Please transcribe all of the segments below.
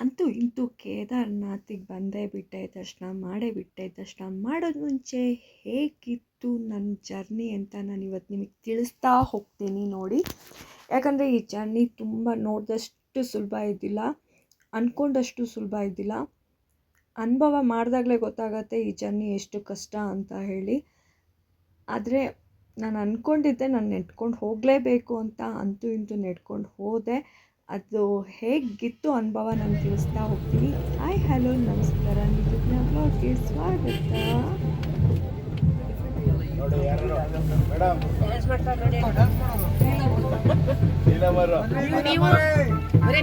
ಅಂತೂ ಇಂತೂ ಕೇದಾರ್ನಾಥಿಗೆ ಬಂದೇ ಬಿಟ್ಟೆ, ದರ್ಶನ ಮಾಡೇ ಬಿಟ್ಟೆ. ದರ್ಶನ ಮಾಡೋದು ಮುಂಚೆ ಹೇಗಿತ್ತು ನನ್ನ ಜರ್ನಿ ಅಂತ ನಾನು ಇವತ್ತು ನಿಮಗೆ ತಿಳಿಸ್ತಾ ಹೋಗ್ತೀನಿ ನೋಡಿ. ಯಾಕಂದರೆ ಈ ಜರ್ನಿ ತುಂಬ ನೋಡಿದಷ್ಟು ಸುಲಭ ಇದ್ದಿಲ್ಲ, ಅಂದ್ಕೊಂಡಷ್ಟು ಸುಲಭ ಇದ್ದಿಲ್ಲ. ಅನುಭವ ಮಾಡಿದಾಗಲೇ ಗೊತ್ತಾಗತ್ತೆ ಈ ಜರ್ನಿ ಎಷ್ಟು ಕಷ್ಟ ಅಂತ ಹೇಳಿ. ಆದರೆ ನಾನು ಅಂದ್ಕೊಂಡಿದ್ದೆ ನಾನು ನೆಡ್ಕೊಂಡು ಹೋಗಲೇಬೇಕು ಅಂತ, ಅಂತೂ ಇಂತೂ ನೆಡ್ಕೊಂಡು ಹೋದೆ. ಅದು ಹೇಗಿತ್ತು ಅನುಭವ ನಾನು ತಿಳಿಸ್ತಾ ಹೋಗ್ತೀನಿ. ಹಾಯ್ ಹಲೋ ನಮಸ್ಕಾರ, ಯೂಟ್ಯೂಬ್ನ ಬ್ಲಾಗ್ಗೆ ಸ್ವಾಗತ.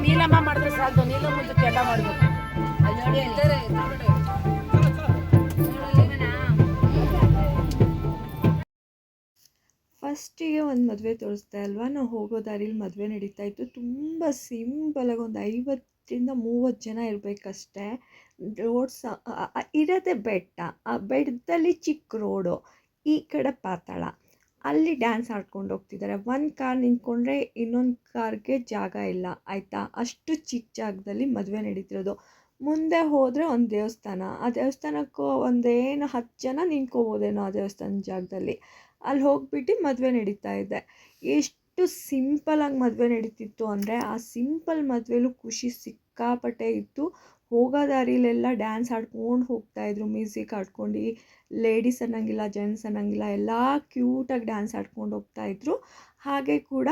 ನೀಲಮ್ಮ ಮಾಡಿದ್ರೆ ಸಾಕು, ನೀಲಮ್ಮ ಜೊತೆ ಎಲ್ಲ ಮಾಡಬೇಕು. ಫಸ್ಟಿಗೆ ಒಂದು ಮದುವೆ ತೋರಿಸ್ದೆ ಅಲ್ವಾ, ನಾವು ಹೋಗೋ ದಾರಿಲಿ ಮದುವೆ ನಡೀತಾ ಇತ್ತು. ತುಂಬ ಸಿಂಪಲಾಗಿ ಒಂದು 50ರಿಂದ 30 ಜನ ಇರಬೇಕಷ್ಟೇ. ರೋಡ್ ಇರೋದೇ ಬೆಟ್ಟ, ಆ ಬೆಟ್ಟದಲ್ಲಿ ಚಿಕ್ಕ ರೋಡು, ಈ ಕಡೆ ಪಾತಾಳ. ಅಲ್ಲಿ ಡ್ಯಾನ್ಸ್ ಆಡ್ಕೊಂಡು ಹೋಗ್ತಿದ್ದಾರೆ. ಒಂದು ಕಾರ್ ನಿಂತ್ಕೊಂಡ್ರೆ ಇನ್ನೊಂದು ಕಾರ್ಗೆ ಜಾಗ ಇಲ್ಲ ಆಯಿತಾ. ಅಷ್ಟು ಚಿಕ್ಕ ಜಾಗದಲ್ಲಿ ಮದುವೆ ನಡೀತಿರೋದು. ಮುಂದೆ ಹೋದರೆ ಒಂದು ದೇವಸ್ಥಾನ, ಆ ದೇವಸ್ಥಾನಕ್ಕೂ ಒಂದೇನು 10 ಜನ ನಿಂತ್ಕೋಬೋದೇನೋ ಆ ದೇವಸ್ಥಾನದ ಜಾಗದಲ್ಲಿ. ಅಲ್ಲಿ ಹೋಗ್ಬಿಟ್ಟು ಮದುವೆ ನಡೀತಾ ಇದೆ. ಎಷ್ಟು ಸಿಂಪಲಾಗಿ ಮದುವೆ ನಡೀತಿತ್ತು ಅಂದರೆ, ಆ ಸಿಂಪಲ್ ಮದುವೆಲೂ ಖುಷಿ ಸಿಕ್ಕಾಪಟ್ಟೆ ಇತ್ತು. ಹೋಗೋ ದಾರಿಲೆಲ್ಲ ಡ್ಯಾನ್ಸ್ ಆಡ್ಕೊಂಡು ಹೋಗ್ತಾಯಿದ್ರು, ಮ್ಯೂಸಿಕ್ ಆಡ್ಕೊಂಡು. ಲೇಡೀಸ್ ಅನ್ನೋಂಗಿಲ್ಲ, ಜೆಂಟ್ಸ್ ಅನ್ನೋಂಗಿಲ್ಲ, ಎಲ್ಲ ಕ್ಯೂಟಾಗಿ ಡ್ಯಾನ್ಸ್ ಆಡ್ಕೊಂಡು ಹೋಗ್ತಾಯಿದ್ರು. ಹಾಗೆ ಕೂಡ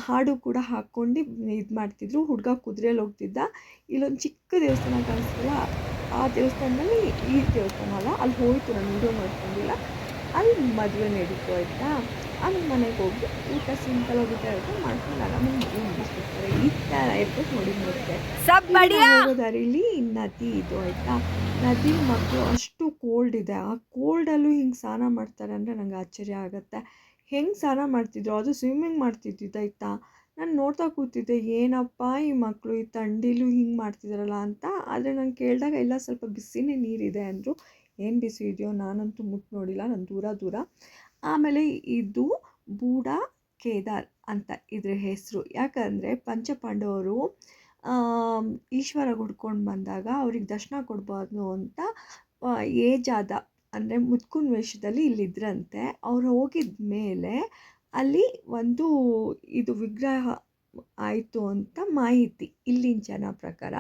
ಹಾಡು ಕೂಡ ಹಾಕ್ಕೊಂಡು ಇದು ಮಾಡ್ತಿದ್ರು. ಹುಡುಗ ಕುದುರೆಯಲ್ಲಿ ಹೋಗ್ತಿದ್ದ. ಇಲ್ಲೊಂದು ಚಿಕ್ಕ ದೇವಸ್ಥಾನ ಕಾಣಿಸ್ತಿಲ್ಲ, ಆ ದೇವಸ್ಥಾನದಲ್ಲಿ ಈ ದೇವಸ್ಥಾನ ಅಲ್ಲ, ಅಲ್ಲಿ ಹೋಯಿತು, ನಾನು ವಿಡಿಯೋ ಮಾಡ್ಕೊಂಡಿಲ್ಲ. ಅಲ್ಲಿ ಮದುವೆ ನಡೀತು ಆಯಿತಾ. ಆಮೇಲೆ ಮನೆಗೆ ಹೋಗಿ ಊಟ ಸಿಂಪಲ್ ಊಟ ಮಾಡ್ಕೊಂಡು ಆರಾಮಾಗಿ ಮದುವೆ ಮುಗಿಸ್ಬಿಡ್ತಾರೆ. ಈ ಥರ ಇರ್ಬೇಕು ನೋಡಿ. ಮತ್ತೆ ಹೋಗೋ ದಾರಿಲಿ ನದಿ ಇದು ಆಯಿತಾ. ನದಿ ಮಕ್ಕಳು ಅಷ್ಟು ಕೋಲ್ಡ್ ಇದೆ. ಆ ಕೋಲ್ಡಲ್ಲೂ ಹಿಂಗೆ ಸ್ನಾನ ಮಾಡ್ತಾರೆ ಅಂದರೆ ನಂಗೆ ಆಶ್ಚರ್ಯ ಆಗುತ್ತೆ. ಹೆಂಗೆ ಸ್ನಾನ ಮಾಡ್ತಿದ್ರು, ಅದು ಸ್ವಿಮ್ಮಿಂಗ್ ಮಾಡ್ತಿದ್ದಿದ್ದು ಆಯಿತಾ. ನಾನು ನೋಡ್ತಾ ಕೂತಿದ್ದೆ, ಏನಪ್ಪ ಈ ಮಕ್ಕಳು ಈ ಥಂಡಿಲೂ ಹಿಂಗೆ ಮಾಡ್ತಿದ್ದಾರಲ್ಲ ಅಂತ. ಆದರೆ ನಾನು ಕೇಳಿದಾಗ ಇಲ್ಲ ಸ್ವಲ್ಪ ಬಿಸಿನೇ ನೀರಿದೆ ಅಂದರು. ಏನು ಬಿಸಿ ಇದೆಯೋ ನಾನಂತೂ ಮುಟ್ಟು ನೋಡಿಲ್ಲ, ನಾನು ದೂರ. ಆಮೇಲೆ ಇದು ಬೂಡಾ ಕೇದಾರ್ ಅಂತ ಇದ್ರ ಹೆಸರು. ಯಾಕಂದರೆ ಪಂಚಪಾಂಡವರು ಈಶ್ವರ ಹುಡ್ಕೊಂಡು ಬಂದಾಗ ಅವ್ರಿಗೆ ದರ್ಶನ ಕೊಡ್ಬಾರ್ದು ಅಂತ ಏಜಾದ ಅಂದರೆ ಮುದ್ಕುನ್ ವೇಷದಲ್ಲಿ ಇಲ್ಲಿದ್ರಂತೆ. ಅವ್ರು ಹೋಗಿದ ಮೇಲೆ ಅಲ್ಲಿ ಒಂದು ಇದು ವಿಗ್ರಹ ಆಯಿತು ಅಂತ ಮಾಹಿತಿ ಇಲ್ಲಿನ ಜನ ಪ್ರಕಾರ.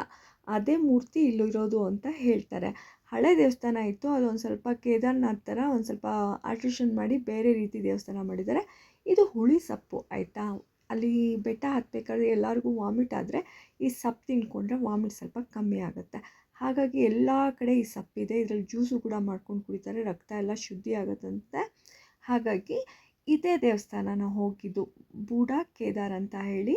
ಅದೇ ಮೂರ್ತಿ ಇಲ್ಲಿರೋದು ಅಂತ ಹೇಳ್ತಾರೆ. ಹಳೆ ದೇವಸ್ಥಾನ ಇತ್ತು, ಅದೊಂದು ಸ್ವಲ್ಪ ಕೇದಾರ್ನಾಥ್ ಥರ ಒಂದು ಸ್ವಲ್ಪ ಆಲ್ಟ್ರೇಷನ್ ಮಾಡಿ ಬೇರೆ ರೀತಿ ದೇವಸ್ಥಾನ ಮಾಡಿದ್ದಾರೆ. ಇದು ಹುಳಿ ಸೊಪ್ಪು ಆಯಿತಾ. ಅಲ್ಲಿ ಬೆಟ್ಟ ಹತ್ತಬೇಕಾದ್ರೆ ಎಲ್ಲರಿಗೂ ವಾಮಿಟ್ ಆದರೆ ಈ ಸೊಪ್ಪು ತಿನ್ಕೊಂಡ್ರೆ ವಾಮಿಟ್ ಸ್ವಲ್ಪ ಕಮ್ಮಿ ಆಗುತ್ತೆ. ಹಾಗಾಗಿ ಎಲ್ಲ ಕಡೆ ಈ ಸೊಪ್ಪಿದೆ. ಇದರಲ್ಲಿ ಜ್ಯೂಸು ಕೂಡ ಮಾಡ್ಕೊಂಡು ಕುಡಿತಾರೆ, ರಕ್ತ ಎಲ್ಲ ಶುದ್ಧಿ ಆಗುತ್ತಂತೆ. ಹಾಗಾಗಿ ಇದೇ ದೇವಸ್ಥಾನ ನಾವು ಹೋಗಿದ್ದು, ಬೂಡಾ ಕೇದಾರ್ ಅಂತ ಹೇಳಿ.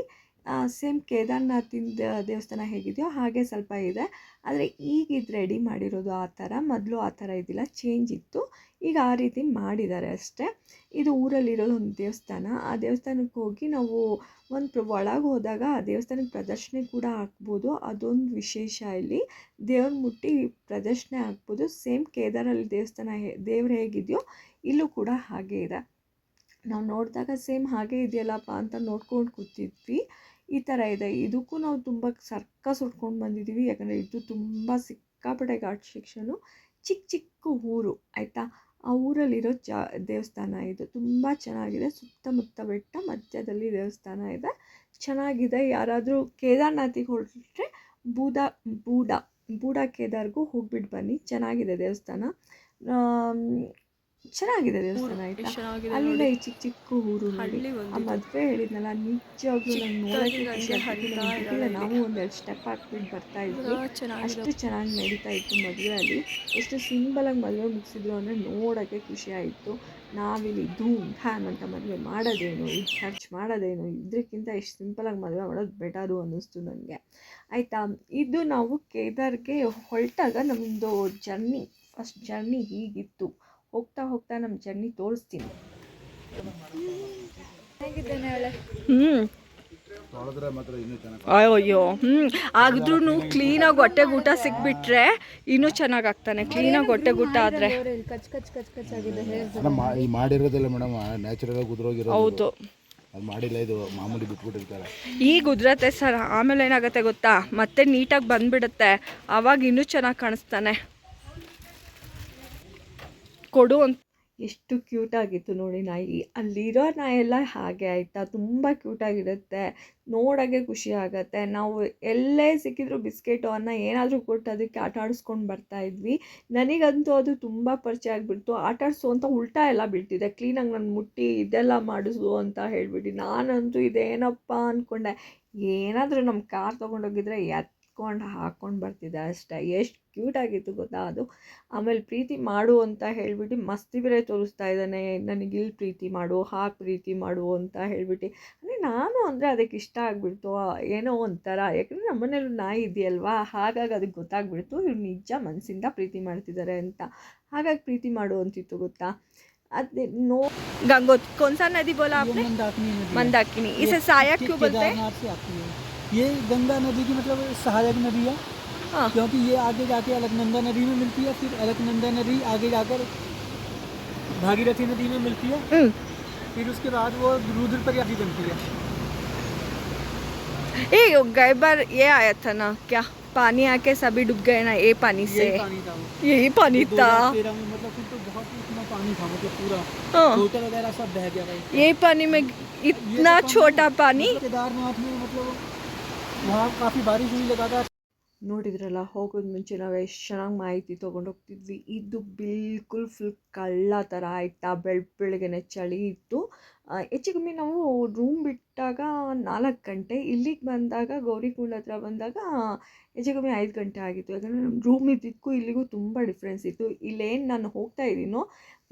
ಸೇಮ್ ಕೇದಾರ್ನಾಥಿಂದ ದೇವಸ್ಥಾನ ಹೇಗಿದೆಯೋ ಹಾಗೆ ಸ್ವಲ್ಪ ಇದೆ. ಆದರೆ ಈಗ ಇದು ರೆಡಿ ಮಾಡಿರೋದು ಆ ಥರ, ಮೊದಲು ಆ ಥರ ಇದ್ದಿಲ್ಲ, ಚೇಂಜ್ ಇತ್ತು. ಈಗ ಆ ರೀತಿ ಮಾಡಿದ್ದಾರೆ ಅಷ್ಟೇ. ಇದು ಊರಲ್ಲಿರೋದು ಒಂದು ದೇವಸ್ಥಾನ. ಆ ದೇವಸ್ಥಾನಕ್ಕೆ ಹೋಗಿ ನಾವು ಒಳಗೆ ಹೋದಾಗ ಆ ದೇವಸ್ಥಾನಕ್ಕೆ ಪ್ರದರ್ಶನ ಕೂಡ ಹಾಕ್ಬೋದು. ಅದೊಂದು ವಿಶೇಷ. ಇಲ್ಲಿ ದೇವ್ರ ಮುಟ್ಟಿ ಪ್ರದರ್ಶನ ಹಾಕ್ಬೋದು. ಸೇಮ್ ಕೇದಾರಲ್ಲಿ ದೇವಸ್ಥಾನ ದೇವ್ರು ಹೇಗಿದೆಯೋ ಇಲ್ಲೂ ಕೂಡ ಹಾಗೆ ಇದೆ. ನಾವು ನೋಡಿದಾಗ ಸೇಮ್ ಹಾಗೆ ಇದೆಯಲ್ಲಪ್ಪ ಅಂತ ನೋಡ್ಕೊಂಡು ಕೂತಿದ್ವಿ. ಈ ಥರ ಇದೆ. ಇದಕ್ಕೂ ನಾವು ತುಂಬ ಸರ್ಕಸ್ ಉಟ್ಕೊಂಡು ಬಂದಿದ್ದೀವಿ. ಯಾಕಂದರೆ ಇದು ತುಂಬ ಸಿಕ್ಕಾಪಟ್ಟೆ ಘಾಟ್ ಸೆಕ್ಷನು, ಚಿಕ್ಕ ಊರು ಆಯಿತಾ. ಆ ಊರಲ್ಲಿರೋ ದೇವಸ್ಥಾನ ಇದು ತುಂಬ ಚೆನ್ನಾಗಿದೆ. ಸುತ್ತಮುತ್ತ ಬೆಟ್ಟ, ಮಧ್ಯದಲ್ಲಿ ದೇವಸ್ಥಾನ ಇದೆ, ಚೆನ್ನಾಗಿದೆ. ಯಾರಾದರೂ ಕೇದಾರ್ನಾಥಿಗೆ ಹೊರಟ್ರೆ ಬೂಡಾ ಕೇದಾರ್ಗೂ ಹೋಗ್ಬಿಟ್ಟು ಬನ್ನಿ, ಚೆನ್ನಾಗಿದೆ ದೇವಸ್ಥಾನ. ಚೆನ್ನಾಗಿದೆ ದೇವಸ್ಥಾನ ಆಯಿತಾ. ಅಲ್ಲಿಂದ ಈ ಚಿಕ್ಕ ಊರು ನೋಡಿ. ಆ ಮದುವೆ ಹೇಳಿದ್ನಲ್ಲ, ನಿಜವಾಗ್ಲೂ ನಂಗೆ ನೋಡೋಕ್ಕೆ ಖುಷಿ ಆಗ್ತಿಲ್ಲ. ನಾವು ಒಂದೆರಡು ಸ್ಟೆಪ್ ಹಾಕ್ಬಿಟ್ಟು ಬರ್ತಾ ಇದ್ವಿ. ಅಷ್ಟು ಚೆನ್ನಾಗಿ ನಡೀತಾ ಇತ್ತು ಮದುವೆ. ಅಲ್ಲಿ ಎಷ್ಟು ಸಿಂಪಲಾಗಿ ಮದುವೆ ಮುಗಿಸಿದ್ರು ಅಂದರೆ ನೋಡೋಕ್ಕೆ ಖುಷಿ ಆಯಿತು. ನಾವಿಲ್ಲಿ ಧೂಮ್ ಧಾಮ್ ಅಂತ ಮದುವೆ ಮಾಡೋದೇನು, ಇದು ಖರ್ಚು ಮಾಡೋದೇನು, ಇದಕ್ಕಿಂತ ಎಷ್ಟು ಸಿಂಪಲಾಗಿ ಮದುವೆ ಮಾಡೋದು ಬೆಟರು ಅನ್ನಿಸ್ತು ನನಗೆ ಆಯಿತಾ. ಇದು ನಾವು ಕೇದಾರ್ಗೆ ಹೊರಟಾಗ ನಮ್ಮದು ಜರ್ನಿ, ಫಸ್ಟ್ ಜರ್ನಿ ಹೀಗಿತ್ತು. ಹೋಗ್ತಾ ನಮ್ಮ ಜರ್ನಿ ತೋರಿಸ್ತೀನಿ. ಅಯ್ಯೋ ಆದ್ರೂ ಕ್ಲೀನಾಗಿ ಹೊಟ್ಟೆಗೆ ಊಟ ಸಿಕ್ಬಿಟ್ರೆ ಇನ್ನೂ ಚೆನ್ನಾಗಿ ಆಗ್ತಾನೆ. ಕ್ಲೀನಾಗಿ ಹೊಟ್ಟೆಗೆ ಊಟ ಆದರೆ ಮಾಡಿರೋದಿಲ್ಲ ಮೇಡಮ್, ನ್ಯಾಚುರಲ್ ಆಗಿ ಉದುರೋಗಿರೋದು. ಹೌದು. ಅದು ಮಾಡಿಲ್ಲ, ಇದು ಮಾಮೂಲಿ ಬಿಟ್ಬಿಟ್ಟಿರ್ತಾರೆ. ಈಗ ಉದುರತ್ತೆ ಸರ್, ಆಮೇಲೆ ಏನಾಗುತ್ತೆ ಗೊತ್ತಾ, ಮತ್ತೆ ನೀಟಾಗಿ ಬಂದುಬಿಡುತ್ತೆ, ಆವಾಗ ಇನ್ನೂ ಚೆನ್ನಾಗಿ ಕಾಣಿಸ್ತಾನೆ. ಕೊಡು ಅಂತ. ಎಷ್ಟು ಕ್ಯೂಟಾಗಿತ್ತು ನೋಡಿ ನಾಯಿ. ಅಲ್ಲಿರೋ ನಾಯೆಲ್ಲ ಹಾಗೆ ಆಯಿತಾ, ತುಂಬ ಕ್ಯೂಟಾಗಿರುತ್ತೆ, ನೋಡೋಕ್ಕೆ ಖುಷಿ ಆಗುತ್ತೆ. ನಾವು ಎಲ್ಲೇ ಸಿಕ್ಕಿದ್ರು ಬಿಸ್ಕೆಟು ಅನ್ನ ಏನಾದರೂ ಕೊಟ್ಟು ಅದಕ್ಕೆ ಆಟ ಆಡಿಸ್ಕೊಂಡು ಬರ್ತಾಯಿದ್ವಿ. ನನಗಂತೂ ಅದು ತುಂಬ ಪರಿಚಯ ಆಗಿಬಿಡ್ತು. ಆಟ ಆಡಿಸು ಅಂತ ಉಲ್ಟಾ ಎಲ್ಲ ಬೀಳ್ತಿದೆ, ಕ್ಲೀನಾಗಿ ನಾನು ಮುಟ್ಟಿ ಇದೆಲ್ಲ ಮಾಡಿಸು ಅಂತ ಹೇಳಿಬಿಟ್ಟು. ನಾನಂತೂ ಇದೇನಪ್ಪ ಅಂದ್ಕೊಂಡೆ. ಏನಾದರೂ ನಮ್ಮ ಕಾರ್ ತೊಗೊಂಡೋಗಿದ್ರೆ ಎತ್ಕೊಂಡು ಹಾಕ್ಕೊಂಡು ಬರ್ತಿದ್ದೆ ಅಷ್ಟೇ. ಎಷ್ಟು ಕ್ಯೂಟಾಗಿತ್ತು ಗೊತ್ತಾ ಅದು. ಆಮೇಲೆ ಪ್ರೀತಿ ಮಾಡು ಅಂತ ಹೇಳಿಬಿಟ್ಟು ಮಸ್ತಿ ಬೇರೆ ತೋರಿಸ್ತಾ ಇದ್ದಾನೆ, ನನಗೆ ಇಲ್ಲಿ ಪ್ರೀತಿ ಮಾಡು, ಹಾಗೆ ಪ್ರೀತಿ ಮಾಡು ಅಂತ ಹೇಳಿಬಿಟ್ಟು. ಅಂದರೆ ನಾನು ಅಂದರೆ ಅದಕ್ಕೆ ಇಷ್ಟ ಆಗಿಬಿಡ್ತು, ಏನೋ ಒಂಥರ. ಯಾಕಂದರೆ ನಮ್ಮನೇಲಿ ನಾಯಿ ಇದೆಯಲ್ವಾ, ಹಾಗಾಗಿ ಅದಕ್ಕೆ ಗೊತ್ತಾಗ್ಬಿಡ್ತು ಇವ್ರು ನಿಜ ಮನಸ್ಸಿಂದ ಪ್ರೀತಿ ಮಾಡ್ತಿದ್ದಾರೆ ಅಂತ. ಹಾಗಾಗಿ ಪ್ರೀತಿ ಮಾಡು ಅಂತಿತ್ತು ಗೊತ್ತಾ. ಅದೇ ನೋ गंगोत कौन सा नदी बोला आपने? मंदाकिनी। इसे सहायक क्यों बोलते हैं? केदारनाथ से आती है ये गंगा नदी की, मतलब सहायक नदी है। हाँ। क्योंकि ये आगे जाके अलकनंदा नदी में मिलती है, फिर अलकनंदा नदी आगे जाकर भागीरथी नदी में मिलती है, फिर उसके बाद वो रुद्रप्रयाग बनती है। ये गए बार ये आया था ना, क्या पानी आके सभी डूब गए ना, ये पानी से। यही पानी था वो। यही पानी था। 2013 में मतलब फिर तो बहुत इतना पानी था, मतलब पूरा हाँ। होटल वगैरह सब बह गया भाई। ये पानी में इतना छोटा पानी। केदारनाथ में मतलब वहाँ काफ़ी बारिश हुई लगातार। ನೋಡಿದ್ರಲ್ಲ, ಹೋಗೋದು ಮುಂಚೆ ನಾವು ಎಷ್ಟು ಚೆನ್ನಾಗಿ ಮಾಹಿತಿ ತೊಗೊಂಡೋಗ್ತಿದ್ವಿ. ಇದು ಬಿಲ್ಕುಲ್ ಫುಲ್ ಕಳ್ಳ ಥರ ಆಯಿತಾ, ಬೆಳಗ್ಗೆನೆ ಚಳಿ ಇತ್ತು. ಹೆಚ್ಚು ಕಮ್ಮಿ ನಾವು ರೂಮ್ ಬಿಟ್ಟಾಗ 4 ಗಂಟೆ, ಇಲ್ಲಿಗೆ ಬಂದಾಗ ಗೌರಿಕುಂಡ್ ಹತ್ರ ಬಂದಾಗ ಹೆಚ್ಚು ಕಮ್ಮಿ 5 ಗಂಟೆ ಆಗಿತ್ತು. ಯಾಕಂದರೆ ನಮ್ಮ ರೂಮ್ ಇದ್ದಿದ್ದಕ್ಕೂ ಇಲ್ಲಿಗೂ ತುಂಬ ಡಿಫ್ರೆನ್ಸ್ ಇತ್ತು. ಇಲ್ಲೇನು ನಾನು ಹೋಗ್ತಾ ಇದ್ದೀನೋ,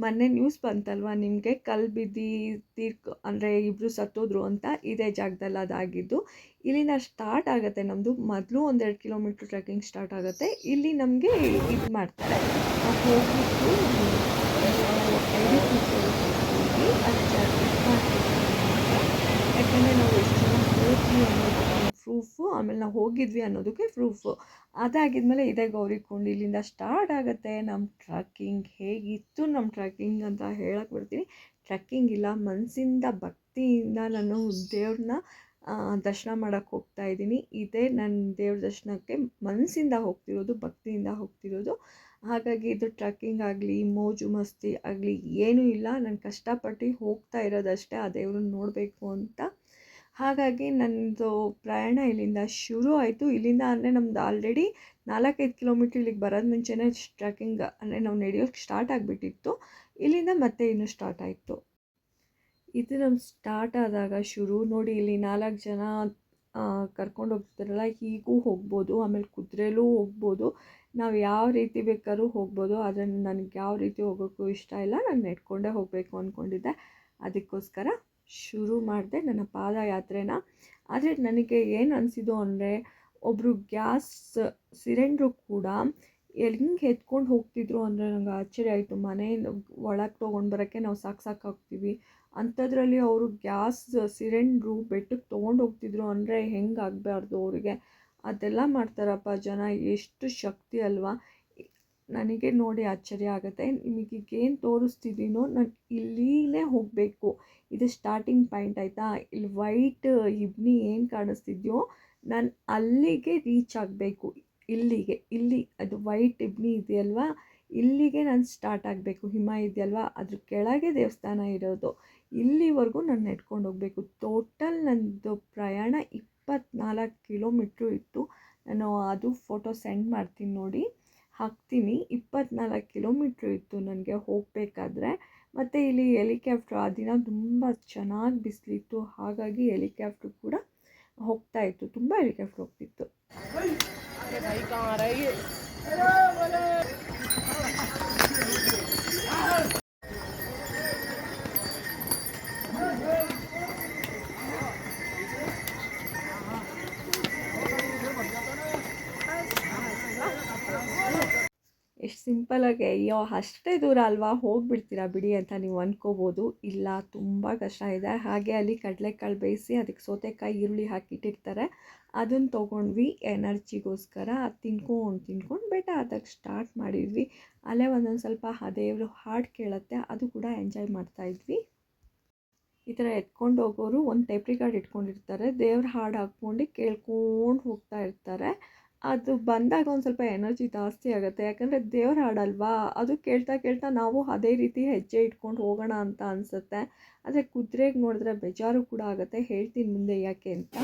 ಮೊನ್ನೆ ನ್ಯೂಸ್ ಬಂತಲ್ವ ನಿಮಗೆ, ಕಲ್ಲು ಬಿದ್ದು ಅಂದರೆ ಇಬ್ಬರು ಸತ್ತೋದ್ರು ಅಂತ, ಇದೇ ಜಾಗದಲ್ಲಿ ಅದಾಗಿದ್ದು. ಇಲ್ಲಿಂದ ಸ್ಟಾರ್ಟ್ ಆಗುತ್ತೆ ನಮ್ಮದು. ಮೊದಲು 1-2 ಕಿಲೋಮೀಟ್ರ್ ಟ್ರೆಕ್ಕಿಂಗ್ ಸ್ಟಾರ್ಟ್ ಆಗುತ್ತೆ. ಇಲ್ಲಿ ನಮಗೆ ಇದು ಮಾಡ್ತಾರೆ, ಹೋಗಿದ್ದು ಯಾಕಂದರೆ ನಾವು ಎಷ್ಟು ಜನ ಹೋದ್ವಿ ಅನ್ನೋದಕ್ಕೆ ಪ್ರೂಫು, ಆಮೇಲೆ ನಾವು ಹೋಗಿದ್ವಿ ಅನ್ನೋದಕ್ಕೆ ಪ್ರೂಫು. ಅದಾಗಿದ್ಮೇಲೆ ಇದೇ ಗೌರಿಕುಂಡ್. ಇಲ್ಲಿಂದ ಸ್ಟಾರ್ಟ್ ಆಗುತ್ತೆ ನಮ್ಮ ಟ್ರಕ್ಕಿಂಗ್. ಹೇಗಿತ್ತು ನಮ್ಮ ಟ್ರಕ್ಕಿಂಗ್ ಅಂತ ಹೇಳಕ್ಕೆ ಬರ್ತೀನಿ. ಟ್ರಕ್ಕಿಂಗ್ ಇಲ್ಲ, ಮನಸ್ಸಿಂದ ಭಕ್ತಿಯಿಂದ ನಾನು ದೇವ್ರನ್ನ ದರ್ಶನ ಮಾಡೋಕ್ಕೆ ಹೋಗ್ತಾಯಿದ್ದೀನಿ. ಇದೇ ನನ್ನ ದೇವ್ರ ದರ್ಶನಕ್ಕೆ ಮನಸ್ಸಿಂದ ಹೋಗ್ತಿರೋದು, ಭಕ್ತಿಯಿಂದ ಹೋಗ್ತಿರೋದು. ಹಾಗಾಗಿ ಇದು ಟ್ರಕ್ಕಿಂಗ್ ಆಗಲಿ ಮೋಜು ಮಸ್ತಿ ಆಗಲಿ ಏನೂ ಇಲ್ಲ. ನಾನು ಕಷ್ಟಪಟ್ಟು ಹೋಗ್ತಾ ಇರೋದಷ್ಟೇ ಆ ದೇವ್ರನ್ನ ನೋಡಬೇಕು ಅಂತ. ಹಾಗಾಗಿ ನನ್ನದು ಪ್ರಯಾಣ ಇಲ್ಲಿಂದ ಶುರು ಆಯಿತು. ಇಲ್ಲಿಂದ ಅಂದರೆ ನಮ್ಮದು ಆಲ್ರೆಡಿ 4-5 ಕಿಲೋಮೀಟ್ರ್ ಇಲ್ಲಿಗೆ ಬರೋದು ಮುಂಚೆನೇ ಟ್ರಕ್ಕಿಂಗ್ ಅಂದರೆ ನಾವು ನಡೆಯೋಕ್ಕೆ ಸ್ಟಾರ್ಟ್ ಆಗಿಬಿಟ್ಟಿತ್ತು. ಇಲ್ಲಿಂದ ಮತ್ತೆ ಇನ್ನೂ ಸ್ಟಾರ್ಟ್ ಆಯಿತು. ಇದು ನಮ್ಮ ಸ್ಟಾರ್ಟ್ ಆದಾಗ ಶುರು ನೋಡಿ, ಇಲ್ಲಿ 4 ಜನ ಕರ್ಕೊಂಡು ಹೋಗ್ತಾರಲ್ಲ, ಹೀಗೂ ಹೋಗ್ಬೋದು, ಆಮೇಲೆ ಕುದುರೆಲೂ ಹೋಗ್ಬೋದು. ನಾವು ಯಾವ ರೀತಿ ಬೇಕಾದ್ರೂ ಹೋಗ್ಬೋದು. ಆದರೆ ನನಗೆ ಯಾವ ರೀತಿ ಹೋಗೋಕ್ಕೂ ಇಷ್ಟ ಇಲ್ಲ, ನಾನು ನೆಡ್ಕೊಂಡೇ ಹೋಗಬೇಕು ಅಂದ್ಕೊಂಡಿದ್ದೆ. ಅದಕ್ಕೋಸ್ಕರ ಶುರು ಮಾಡಿದೆ ನನ್ನ ಪಾದಯಾತ್ರೆನ. ಆದರೆ ನನಗೆ ಏನು ಅನಿಸಿದ್ದು ಅಂದರೆ, ಒಬ್ಬರು ಗ್ಯಾಸ್ ಸಿಲಿಂಡ್ರು ಕೂಡ ಹೆಂಗೆ ಎತ್ಕೊಂಡು ಹೋಗ್ತಿದ್ರು ಅಂದರೆ ನಂಗೆ ಆಶ್ಚರ್ಯ ಆಯಿತು. ಮನೆ ಒಳಗೆ ತೊಗೊಂಡು ಬರೋಕ್ಕೆ ನಾವು ಸಾಕಾಗ್ತೀವಿ, ಅಂಥದ್ರಲ್ಲಿ ಅವರು ಗ್ಯಾಸ್ ಸಿಲಿಂಡ್ರು ಬೆಟ್ಟಕ್ಕೆ ತೊಗೊಂಡು ಹೋಗ್ತಿದ್ರು ಅಂದರೆ ಹೆಂಗೆ ಆಗಬಾರ್ದು ಅವರಿಗೆ. ಅದೆಲ್ಲ ಮಾಡ್ತಾರಪ್ಪ ಜನ, ಎಷ್ಟು ಶಕ್ತಿ ಅಲ್ವಾ. ನನಗೆ ನೋಡಿ ಆಶ್ಚರ್ಯ ಆಗುತ್ತೆ. ನಿಮಗೀಗೇನು ತೋರಿಸ್ತಿದ್ದೀನೋ, ನಾನು ಇಲ್ಲಿನೇ ಹೋಗಬೇಕು, ಇದು ಸ್ಟಾರ್ಟಿಂಗ್ ಪಾಯಿಂಟ್ ಆಯಿತಾ. ಇಲ್ಲಿ ವೈಟ್ ಇಬ್ನಿ ಏನು ಕಾಣಿಸ್ತಿದ್ಯೋ, ನಾನು ಅಲ್ಲಿಗೆ ರೀಚ್ ಆಗಬೇಕು. ಇಲ್ಲಿ ಅದು ವೈಟ್ ಇಬ್ನಿ ಇದೆಯಲ್ವಾ, ಇಲ್ಲಿಗೆ ನಾನು ಸ್ಟಾರ್ಟ್ ಆಗಬೇಕು. ಹಿಮ ಇದೆಯಲ್ವಾ, ಅದ್ರ ಕೆಳಗೆ ದೇವಸ್ಥಾನ ಇರೋದು. ಇಲ್ಲಿವರೆಗೂ ನಾನು ನೆಡ್ಕೊಂಡು ಹೋಗಬೇಕು. ಟೋಟಲ್ ನನ್ನದು ಪ್ರಯಾಣ 24 ಕಿಲೋಮೀಟ್ರು ಇತ್ತು. ನಾನು ಅದು ಫೋಟೋ ಸೆಂಡ್ ಮಾಡ್ತೀನಿ ನೋಡಿ, ಹಾಕ್ತೀನಿ. 24 ಕಿಲೋಮೀಟ್ರು ಇತ್ತು ನನಗೆ ಹೋಗಬೇಕಾದ್ರೆ. ಮತ್ತು ಇಲ್ಲಿ ಹೆಲಿಕಾಪ್ಟ್ರು, ಆ ದಿನ ತುಂಬ ಚೆನ್ನಾಗಿ ಬಿಸಿಲಿತ್ತು, ಹಾಗಾಗಿ ಹೆಲಿಕಾಪ್ಟ್ರು ಕೂಡ ಹೋಗ್ತಾಯಿತ್ತು, ತುಂಬ ಹೆಲಿಕಾಪ್ಟ್ರು ಹೋಗ್ತಿತ್ತು. ಎಷ್ಟು ಸಿಂಪಲಾಗಿ, ಅಯ್ಯೋ ಅಷ್ಟೇ ದೂರ ಅಲ್ವಾ ಹೋಗಿಬಿಡ್ತೀರಾ ಬಿಡಿ ಅಂತ ನೀವು ಅಂದ್ಕೋಬೋದು. ಇಲ್ಲ, ತುಂಬ ಕಷ್ಟ ಇದೆ. ಹಾಗೆ ಅಲ್ಲಿ ಕಡಲೆಕಾಳು ಬೇಯಿಸಿ ಅದಕ್ಕೆ ಸೌತೆಕಾಯಿ ಈರುಳ್ಳಿ ಹಾಕಿಟ್ಟಿರ್ತಾರೆ, ಅದನ್ನು ತೊಗೊಂಡ್ವಿ ಎನರ್ಜಿಗೋಸ್ಕರ. ಅದು ತಿನ್ಕೊಂಡು ಬೆಟ್ಟ ಹತ್ತಕ್ಕೆ ಸ್ಟಾರ್ಟ್ ಮಾಡಿದ್ವಿ. ಅಲ್ಲೇ ಒಂದೊಂದು ಸ್ವಲ್ಪ ದೇವರು ಹಾಡು ಕೇಳುತ್ತೆ, ಅದು ಕೂಡ ಎಂಜಾಯ್ ಮಾಡ್ತಾಯಿದ್ವಿ. ಈ ಥರ ಎತ್ಕೊಂಡು ಹೋಗೋರು ಒಂದು ಟೇಪ್ ರಿಕಾರ್ಡ್ ಇಟ್ಕೊಂಡಿರ್ತಾರೆ, ದೇವ್ರ ಹಾಡು ಹಾಕ್ಕೊಂಡು ಕೇಳ್ಕೊಂಡು ಹೋಗ್ತಾ ಇರ್ತಾರೆ. ಅದು ಬಂದಾಗ ಒಂದು ಸ್ವಲ್ಪ ಎನರ್ಜಿ ಜಾಸ್ತಿ ಆಗುತ್ತೆ, ಯಾಕಂದರೆ ದೇವ್ರ ಹಾಡಲ್ವಾ, ಅದು ಕೇಳ್ತಾ ಕೇಳ್ತಾ ನಾವು ಅದೇ ರೀತಿ ಹೆಜ್ಜೆ ಇಟ್ಕೊಂಡು ಹೋಗೋಣ ಅಂತ ಅನಿಸುತ್ತೆ. ಆದರೆ ಕುದುರೆಗೆ ನೋಡಿದ್ರೆ ಬೇಜಾರು ಕೂಡ ಆಗುತ್ತೆ, ಹೇಳ್ತೀನಿ ಮುಂದೆ ಯಾಕೆ ಅಂತ.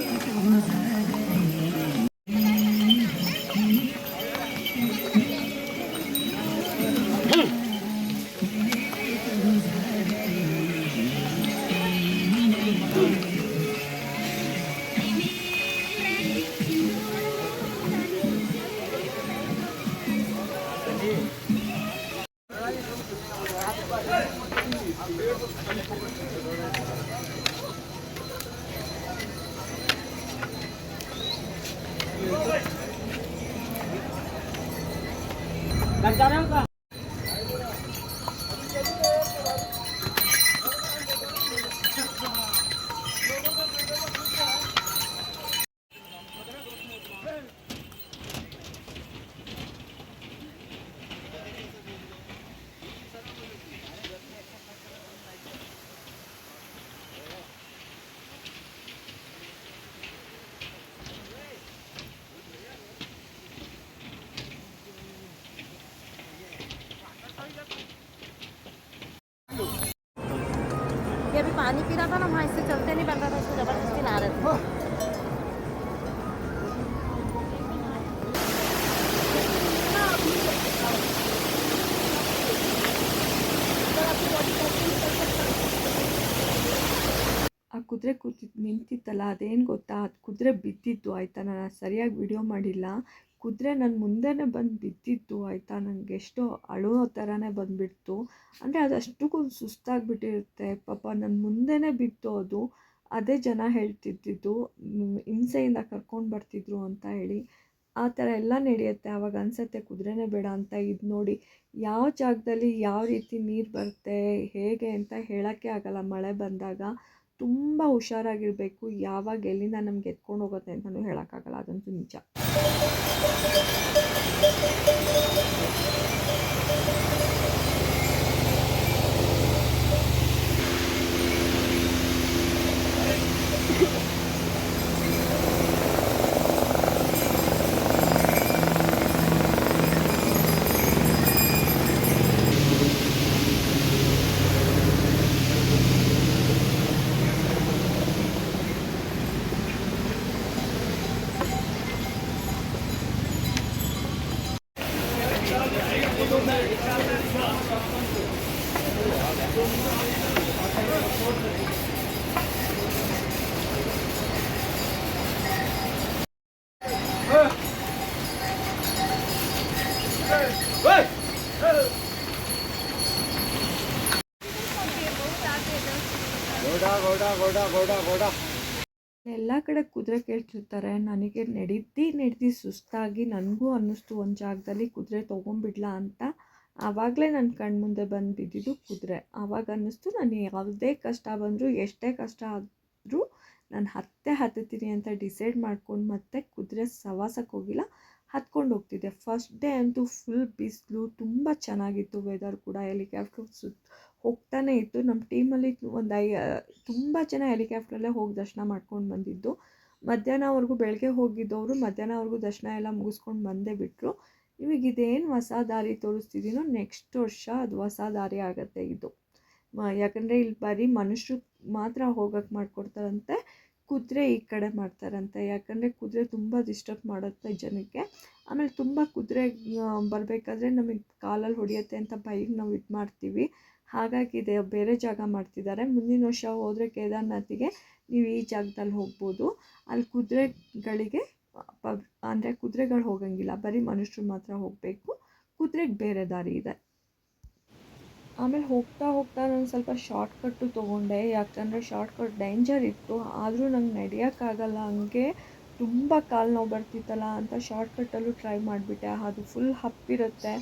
ये अभी पानी पी रहा था ना, वहाँ इससे चलते नहीं बन रहा था, इसको जबरदस्ती ला रहे थे। ಆ ಕುದುರೆ ನಿಂತಿತ್ತಲ್ಲ, ಅದೇನು ಗೊತ್ತಾ, ಅದು ಕುದುರೆ ಬಿದ್ದಿದ್ದು ಆಯಿತಾ. ನಾನು ಸರಿಯಾಗಿ ವಿಡಿಯೋ ಮಾಡಿಲ್ಲ. ಕುದುರೆ ನನ್ನ ಮುಂದೆನೇ ಬಂದು ಬಿದ್ದಿತ್ತು ಆಯಿತಾ. ನನಗೆ ಎಷ್ಟೋ ಅಳೋ ಥರನೇ ಬಂದುಬಿಡ್ತು. ಅಂದರೆ ಅದು ಅಷ್ಟಕ್ಕೂ ಸುಸ್ತಾಗಿಬಿಟ್ಟಿರುತ್ತೆ ಪಾಪ. ನನ್ನ ಮುಂದೆನೇ ಬಿತ್ತು ಅದು. ಅದೇ ಜನ ಹೇಳ್ತಿದ್ದಿದ್ದು ಹಿಂಸೆಯಿಂದ ಕರ್ಕೊಂಡು ಬರ್ತಿದ್ರು ಅಂತ ಹೇಳಿ. ಆ ಥರ ಎಲ್ಲ ನಡೆಯುತ್ತೆ. ಆವಾಗ ಅನಿಸುತ್ತೆ ಕುದುರೆನೇ ಬೇಡ ಅಂತ. ಇದು ನೋಡಿ, ಯಾವ ಜಾಗದಲ್ಲಿ ಯಾವ ರೀತಿ ನೀರು ಬರುತ್ತೆ ಹೇಗೆ ಅಂತ ಹೇಳೋಕ್ಕೆ ಆಗಲ್ಲ. ಮಳೆ ಬಂದಾಗ ತುಂಬ ಹುಷಾರಾಗಿರಬೇಕು. ಯಾವಾಗ ಎಲ್ಲಿಂದ ನಮ್ಗೆ ಎತ್ಕೊಂಡು ಹೋಗುತ್ತೆ ಅಂತಲೂ ಹೇಳೋಕ್ಕಾಗಲ್ಲ, ಅದಂತೂ ನಿಜ. ಎಲ್ಲ ಕಡೆ ಕುದುರೆ ಕೇಳ್ತಿರ್ತಾರೆ. ನನಗೆ ನಡೆದು ಸುಸ್ತಾಗಿ ನನಗೂ ಅನ್ನಿಸ್ತು ಒಂದು ಜಾಗದಲ್ಲಿ ಕುದುರೆ ತೊಗೊಂಬಿಡ್ಲಾ ಅಂತ. ಆವಾಗಲೇ ನನ್ನ ಕಣ್ಮುಂದೆ ಬಂದು ಬಿದ್ದಿದ್ದು ಕುದುರೆ. ಆವಾಗ ಅನ್ನಿಸ್ತು ನಾನು ಯಾವುದೇ ಕಷ್ಟ ಬಂದರೂ, ಎಷ್ಟೇ ಕಷ್ಟ ಆದರೂ ನಾನು ಹತ್ತೀನಿ ಅಂತ ಡಿಸೈಡ್ ಮಾಡ್ಕೊಂಡು ಮತ್ತೆ ಕುದುರೆ ಸವಾಸಕ್ಕೆ ಹೋಗಿಲ್ಲ, ಹತ್ಕೊಂಡು ಹೋಗ್ತಿದ್ದೆ. ಫಸ್ಟ್ ಡೇ ಅಂತೂ ಫುಲ್ ಬಿಸಿಲು, ತುಂಬ ಚೆನ್ನಾಗಿತ್ತು ವೆದರ್ ಕೂಡ. ಹೆಲಿಕಾಪ್ಟರ್ ಹೋಗ್ತಾನೆ ಇತ್ತು. ನಮ್ಮ ಟೀಮಲ್ಲಿ ತುಂಬ ಜನ ಹೆಲಿಕಾಪ್ಟ್ರಲ್ಲೇ ಹೋಗಿ ದರ್ಶನ ಮಾಡ್ಕೊಂಡು ಬಂದಿದ್ದು. ಮಧ್ಯಾಹ್ನವರೆಗೂ, ಬೆಳಗ್ಗೆ ಹೋಗಿದ್ದವರು ಮಧ್ಯಾಹ್ನವರೆಗೂ ದರ್ಶನ ಎಲ್ಲ ಮುಗಿಸ್ಕೊಂಡು ಬಂದೇ ಬಿಟ್ಟರು. ನಿಮಗೆ ಇದೇನು ಹೊಸ ದಾರಿ ತೋರಿಸ್ತಿದ್ದೀನೋ, ನೆಕ್ಸ್ಟ್ ವರ್ಷ ಅದು ಹೊಸ ದಾರಿ ಆಗುತ್ತೆ ಇದು. ಯಾಕಂದರೆ ಇಲ್ಲಿ ಬರೀ ಮನುಷ್ಯರು ಮಾತ್ರ ಹೋಗೋಕ್ಕೆ ಮಾಡಿಕೊಡ್ತಾರಂತೆ, ಕುದುರೆ ಈ ಕಡೆ ಮಾಡ್ತಾರಂತೆ. ಯಾಕಂದರೆ ಕುದುರೆ ತುಂಬ ಡಿಸ್ಟರ್ಬ್ ಮಾಡುತ್ತೆ ಜನಕ್ಕೆ. ಆಮೇಲೆ ತುಂಬ ಕುದುರೆ ಬರಬೇಕಾದ್ರೆ ನಮಗೆ ಕಾಲಲ್ಲಿ ಹೊಡೆಯುತ್ತೆ ಅಂತ ಬೈಕ್ ನಾವು ಇದು ಮಾಡ್ತೀವಿ. ಹಾಗಾಗಿ ಬೇರೆ ಜಾಗ ಮಾಡ್ತಿದ್ದಾರೆ. ಮುಂದಿನ ವರ್ಷ ಹೋದರೆ ಕೇದಾರ್ನಾಥಿಗೆ ನೀವು ಈ ಜಾಗದಲ್ಲಿ ಹೋಗ್ಬೋದು. ಅಲ್ಲಿ ಕುದುರೆಗಳಿಗೆ ಅಂದರೆ ಕುದುರೆಗಳು ಹೋಗಂಗಿಲ್ಲ, ಬರೀ ಮನುಷ್ಯರು ಮಾತ್ರ ಹೋಗಬೇಕು. ಕುದುರೆಗೆ ಬೇರೆ ದಾರಿ ಇದೆ. ಆಮೇಲೆ ಹೋಗ್ತಾ ನಾನು ಸ್ವಲ್ಪ ಶಾರ್ಟ್ಕಟ್ಟು ತೊಗೊಂಡೆ, ಯಾಕಂದರೆ ಶಾರ್ಟ್ಕಟ್ ಡೇಂಜರ್ ಇತ್ತು. ಆದರೂ ನಂಗೆ ನಡೆಯೋಕ್ಕಾಗಲ್ಲ, ಹಂಗೆ ತುಂಬ ಕಾಲು ನೋವು ಬರ್ತಿತ್ತಲ್ಲ ಅಂತ ಶಾರ್ಟ್ಕಟ್ಟಲ್ಲೂ ಟ್ರೈ ಮಾಡಿಬಿಟ್ಟೆ. ಅದು ಫುಲ್ ಹಪ್ಪಿರುತ್ತೆ,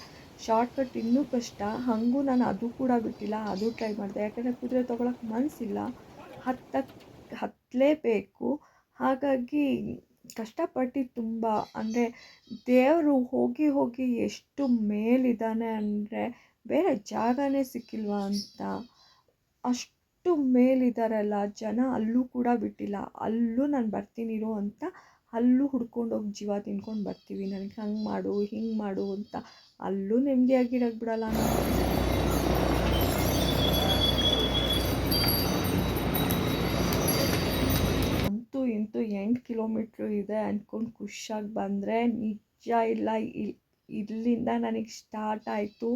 ಶಾರ್ಟ್ಕಟ್ ಇನ್ನೂ ಕಷ್ಟ. ಹಾಗೂ ನಾನು ಅದು ಕೂಡ ಬಿಟ್ಟಿಲ್ಲ, ಅದು ಟ್ರೈ ಮಾಡಿದೆ. ಯಾಕಂದರೆ ಕುದುರೆ ತೊಗೊಳಕ್ಕೆ ಮನಸ್ಸಿಲ್ಲ, ಹತ್ತಲೇಬೇಕು. ಹಾಗಾಗಿ ಕಷ್ಟಪಟ್ಟು ತುಂಬ, ಅಂದರೆ ದೇವರು ಹೋಗಿ ಎಷ್ಟು ಮೇಲಿದ್ದಾನೆ ಅಂದರೆ ಬೇರೆ ಜಾಗನೇ ಸಿಕ್ಕಿಲ್ವಾ ಅಂತ, ಅಷ್ಟು ಅಷ್ಟು ಮೇಲಿದ್ದಾರಲ್ಲ ಜನ, ಅಲ್ಲೂ ಕೂಡ ಬಿಟ್ಟಿಲ್ಲ. ಅಲ್ಲೂ ನಾನು ಬರ್ತೀನಿರು ಅಂತ ಅಲ್ಲೂ ಹುಡ್ಕೊಂಡೋಗಿ ಜೀವ ತಿನ್ಕೊಂಡು ಬರ್ತೀವಿ, ನನಗೆ ಹಂಗೆ ಮಾಡು ಹಿಂಗೆ ಮಾಡು ಅಂತ. ಅಲ್ಲೂ ನೆಮ್ಮದಿಯಾಗಿರೋಕ್ಕೆ ಬಿಡಲ್ಲ ನಾವು. ಅಂತೂ ಇಂತೂ 8 ಕಿಲೋಮೀಟ್ರ್ ಇದೆ ಅಂದ್ಕೊಂಡು ಖುಷಿಯಾಗಿ ಬಂದರೆ ನಿಜ ಇಲ್ಲ. ಇಲ್ಲಿಂದ ನನಗೆ ಸ್ಟಾರ್ಟ್ ಆಯಿತು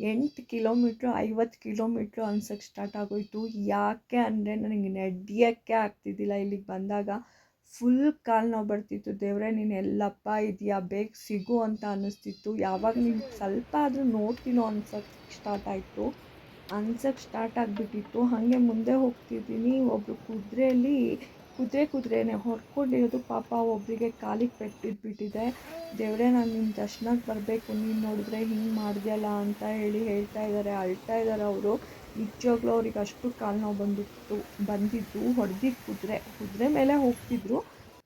8 ಕಿಲೋಮೀಟ್ರು 50 ಕಿಲೋಮೀಟ್ರು ಅನ್ಸೋಕ್ಕೆ ಸ್ಟಾರ್ಟ್ ಆಗೋಯಿತು. ಯಾಕೆ ಅಂದರೆ ನನಗೆ ನಡೆಯೋಕ್ಕೆ ಆಗ್ತಿದ್ದಿಲ್ಲ. ಇಲ್ಲಿಗೆ ಬಂದಾಗ ಫುಲ್ ಕಾಲು ನೋವು ಬರ್ತಿತ್ತು. ದೇವರೇ ನೀನು ಎಲ್ಲಪ್ಪ ಇದೆಯಾ, ಬೇಗ ಸಿಗು ಅಂತ ಅನ್ನಿಸ್ತಿತ್ತು. ಯಾವಾಗ ನೀನು ಸ್ವಲ್ಪ ಆದರೂ ನೋಡ್ತೀನೋ ಅನ್ಸೋಕ್ಕೆ ಸ್ಟಾರ್ಟ್ ಆಗಿಬಿಟ್ಟಿತ್ತು. ಹಾಗೆ ಮುಂದೆ ಹೋಗ್ತಿದ್ದೀನಿ, ಒಬ್ಬರು ಕುದುರೆನೇ ಹೊಡ್ಕೊಂಡಿರೋದು. ಪಾಪ ಒಬ್ಬರಿಗೆ ಕಾಲಿಗೆ ಪೆಟ್ಟಿದ್ಬಿಟ್ಟಿದೆ. ದೇವರೇ ನಾನು ನಿನ್ನ ದರ್ಶನಕ್ಕೆ ಬರಬೇಕು, ನೀನು ನೋಡಿದ್ರೆ ಹಿಂಗೆ ಮಾಡಿದ್ಯಲ್ಲ ಅಂತ ಹೇಳ್ತಾ ಇದ್ದಾರೆ, ಅಳ್ತಾ ಇದ್ದಾರೆ ಅವರು. ನಿಜವಾಗ್ಲೂ ಅವ್ರಿಗೆ ಅಷ್ಟು ಕಾಲು ನೋವು ಬಂದಿದ್ದು ಹೊಡೆದಿದ್ದು ಕುದುರೆ ಮೇಲೆ ಹೋಗ್ತಿದ್ರು,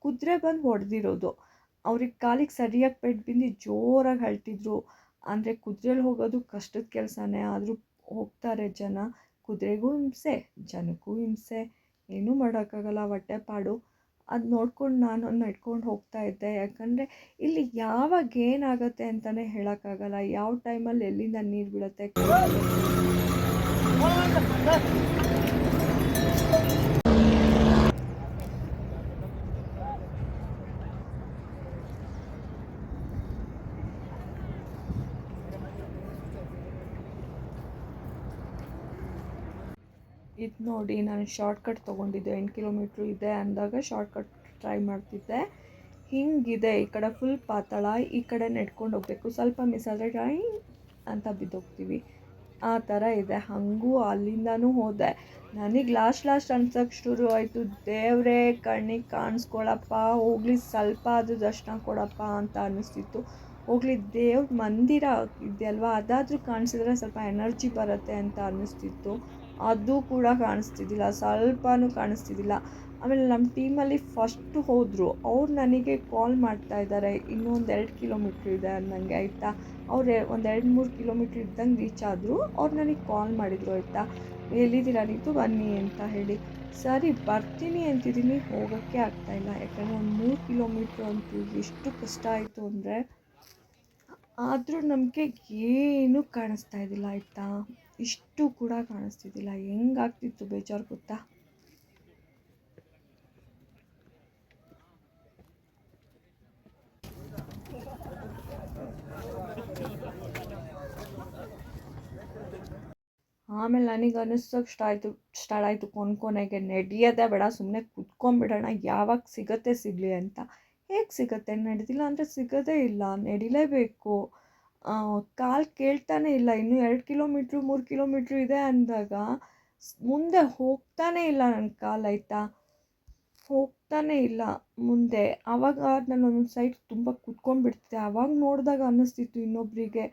ಕುದುರೆ ಬಂದು ಹೊಡೆದಿರೋದು. ಅವ್ರಿಗೆ ಕಾಲಿಗೆ ಸರಿಯಾಗಿ ಪೆಟ್ಟು ಬಿದ್ದು ಜೋರಾಗಿ ಅಳ್ತಿದ್ರು. ಅಂದರೆ ಕುದುರೆಲಿ ಹೋಗೋದು ಕಷ್ಟದ ಕೆಲಸನೇ, ಆದರೂ ಹೋಗ್ತಾರೆ ಜನ. ಕುದುರೆಗೂ ಹಿಂಸೆ, ಜನಕ್ಕೂ ಹಿಂಸೆ, ಏನೂ ಮಾಡೋಕ್ಕಾಗಲ್ಲ, ಹೊಟ್ಟೆಪಾಡು. ಅದು ನೋಡ್ಕೊಂಡು ನಾನು ನಡ್ಕೊಂಡು ಹೋಗ್ತಾ ಇದ್ದೆ. ಯಾಕಂದರೆ ಇಲ್ಲಿ ಯಾವಾಗ ಏನಾಗುತ್ತೆ ಅಂತಲೇ ಹೇಳೋಕ್ಕಾಗಲ್ಲ, ಯಾವ ಟೈಮಲ್ಲಿ ಎಲ್ಲಿಂದ ನೀರು ಬೀಳುತ್ತೆ. ಇದು ನೋಡಿ, ನಾನು ಶಾರ್ಟ್ಕಟ್ ತೊಗೊಂಡಿದ್ದೆ. 8 ಕಿಲೋಮೀಟ್ರ್ ಇದೆ ಅಂದಾಗ ಶಾರ್ಟ್ಕಟ್ ಟ್ರೈ ಮಾಡ್ತಿದ್ದೆ. ಹಿಂಗಿದೆ, ಈ ಕಡೆ ಫುಲ್ ಪಾತಾಳ, ಈ ಕಡೆ ನಡ್ಕೊಂಡು ಹೋಗಬೇಕು. ಸ್ವಲ್ಪ ಮಿಸ್ ಆದರೆ ಟ್ರೈ ಅಂತ ಬಿದ್ದೋಗ್ತೀವಿ, ಆ ಥರ ಇದೆ. ಹಾಗೂ ಅಲ್ಲಿಂದನೂ ಹೋದೆ. ನನಗೆ ಲಾಸ್ಟ್ ಅನ್ಸೋಕ್ಕೆ ಶುರು ಆಯಿತು, ದೇವರೇ ಕಣ್ಣಿಗೆ ಕಾಣಿಸ್ಕೊಳಪ್ಪ, ಹೋಗ್ಲಿ ಸ್ವಲ್ಪ ಆದರೂ ದರ್ಶನ ಕೊಡಪ್ಪ ಅಂತ ಅನ್ನಿಸ್ತಿತ್ತು. ಹೋಗ್ಲಿ ದೇವ್ರ ಮಂದಿರ ಇದೆಯಲ್ವ, ಅದಾದರೂ ಕಾಣಿಸಿದ್ರೆ ಸ್ವಲ್ಪ ಎನರ್ಜಿ ಬರುತ್ತೆ ಅಂತ ಅನ್ನಿಸ್ತಿತ್ತು. ಅದು ಕೂಡ ಕಾಣಿಸ್ತಿದ್ದಿಲ್ಲ, ಸ್ವಲ್ಪನೂ ಕಾಣಿಸ್ತಿದ್ದಿಲ್ಲ. ಆಮೇಲೆ ನಮ್ಮ ಟೀಮಲ್ಲಿ ಫಸ್ಟ್ ಹೋದರು, ಅವ್ರು ನನಗೆ ಕಾಲ್ ಮಾಡ್ತಾಯಿದ್ದಾರೆ, ಇನ್ನೂ ಒಂದು 2 ಕಿಲೋಮೀಟ್ರ್ ಇದೆ ಅನ್ನಂಗೆ, ಆಯಿತಾ. ಅವ್ರು ಒಂದು 2-3 ಕಿಲೋಮೀಟ್ರ್ ಇದ್ದಂಗೆ ರೀಚ್ ಆದರು. ಅವ್ರು ನನಗೆ ಕಾಲ್ ಮಾಡಿದರು, ಆಯಿತಾ, ಎಲ್ಲಿದ್ದೀರಾ ನೀವು ಬನ್ನಿ ಅಂತ ಹೇಳಿ. ಸರಿ ಬರ್ತೀನಿ ಅಂತಿದ್ದೀನಿ, ಹೋಗೋಕ್ಕೆ ಆಗ್ತಾಯಿಲ್ಲ. ಯಾಕಂದರೆ ಒಂದು 3 ಕಿಲೋಮೀಟ್ರ್ ಅಂತೂ ಎಷ್ಟು ಕಷ್ಟ ಆಯಿತು ಅಂದರೆ, ಆದರೂ ನಮಗೆ ಏನೂ ಕಾಣಿಸ್ತಾ ಇದ್ದಿಲ್ಲ, ಆಯಿತಾ. ಇಷ್ಟು ಕೂಡ ಕಾಣಿಸ್ತಿದ್ದಿಲ್ಲ. ಹೆಂಗಾಗ್ತಿತ್ತು ಬೇಜಾರು ಗೊತ್ತಾ. ಆಮೇಲೆ ನನಗೆ ಅನ್ನಿಸೋಕ್ಕೆ ಸ್ಟಾರ್ಟ್ ಆಯಿತು ಕೊನೆಗೆ ನಡೆಯೋದೇ ಬೇಡ, ಸುಮ್ಮನೆ ಕುತ್ಕೊಂಡ್ಬಿಡೋಣ, ಯಾವಾಗ ಸಿಗಲಿ ಅಂತ. ಹೇಗೆ ಸಿಗುತ್ತೆ, ನಡೆದಿಲ್ಲ ಅಂದರೆ ಸಿಗೋದೇ ಇಲ್ಲ, ನಡಿಲೇಬೇಕು. ಕಾಲು ಕೇಳ್ತಾನೆ ಇಲ್ಲ. ಇನ್ನೂ 2 ಕಿಲೋಮೀಟ್ರು 3 ಕಿಲೋಮೀಟ್ರು ಇದೆ ಅಂದಾಗ ಮುಂದೆ ಹೋಗ್ತಾನೇ ಇಲ್ಲ ನನ್ನ ಕಾಲು, ಆಯಿತಾ, ಹೋಗ್ತಾನೇ ಇಲ್ಲ ಮುಂದೆ. ಆವಾಗ ನಾನು ಒಂದೊಂದು ಸೈಡ್ ತುಂಬ ಕುತ್ಕೊಂಡ್ಬಿಡ್ತಿದ್ದೆ. ಆವಾಗ ನೋಡಿದಾಗ ಅನ್ನಿಸ್ತಿತ್ತು ಇನ್ನೊಬ್ಬರಿಗೆ,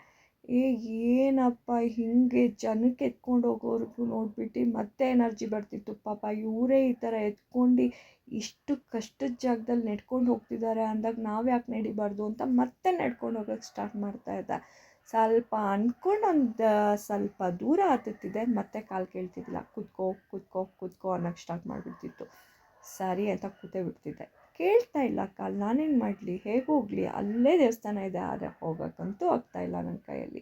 ಏನಪ್ಪ ಹಿಂಗೆ ಜನಕ್ಕೆ ಎತ್ಕೊಂಡು ಹೋಗೋರ್ಗು ನೋಡ್ಬಿಟ್ಟು ಮತ್ತೆ ಎನರ್ಜಿ ಬರ್ತಿತ್ತು. ಪಾಪ ಇವರೇ ಈ ಥರ ಎತ್ಕೊಂಡು ಇಷ್ಟು ಕಷ್ಟದ ಜಾಗದಲ್ಲಿ ನಡ್ಕೊಂಡು ಹೋಗ್ತಿದ್ದಾರೆ ಅಂದಾಗ ನಾವು ಯಾಕೆ ನಡಿಬಾರ್ದು ಅಂತ ಮತ್ತೆ ನಡ್ಕೊಂಡು ಹೋಗೋಕ್ಕೆ ಸ್ಟಾರ್ಟ್ ಮಾಡ್ತಾಯಿದ್ದೆ. ಸ್ವಲ್ಪ ಅಂದ್ಕೊಂಡು ಒಂದು ಸ್ವಲ್ಪ ದೂರ ಹತ್ತುತ್ತಿದೆ, ಮತ್ತೆ ಕಾಲು ಕೇಳ್ತಿದ್ದಿಲ್ಲ. ಕುತ್ಕೋ ಅನ್ನೋಕ್ಕೆ ಸ್ಟಾರ್ಟ್ ಮಾಡಿಬಿಡ್ತಿತ್ತು. ಸರಿ ಅಂತ ಕೂತೇ ಬಿಡ್ತಿದ್ದೆ. ಕೇಳ್ತಾ ಇಲ್ಲ ಕಾಲು, ನಾನೇನು ಮಾಡಲಿ, ಹೇಗೆ ಹೋಗಲಿ, ಅಲ್ಲೇ ದೇವಸ್ಥಾನ ಇದೆ, ಆದರೆ ಹೋಗೋಕ್ಕಂತೂ ಆಗ್ತಾಯಿಲ್ಲ ನನ್ನ ಕೈಯಲ್ಲಿ.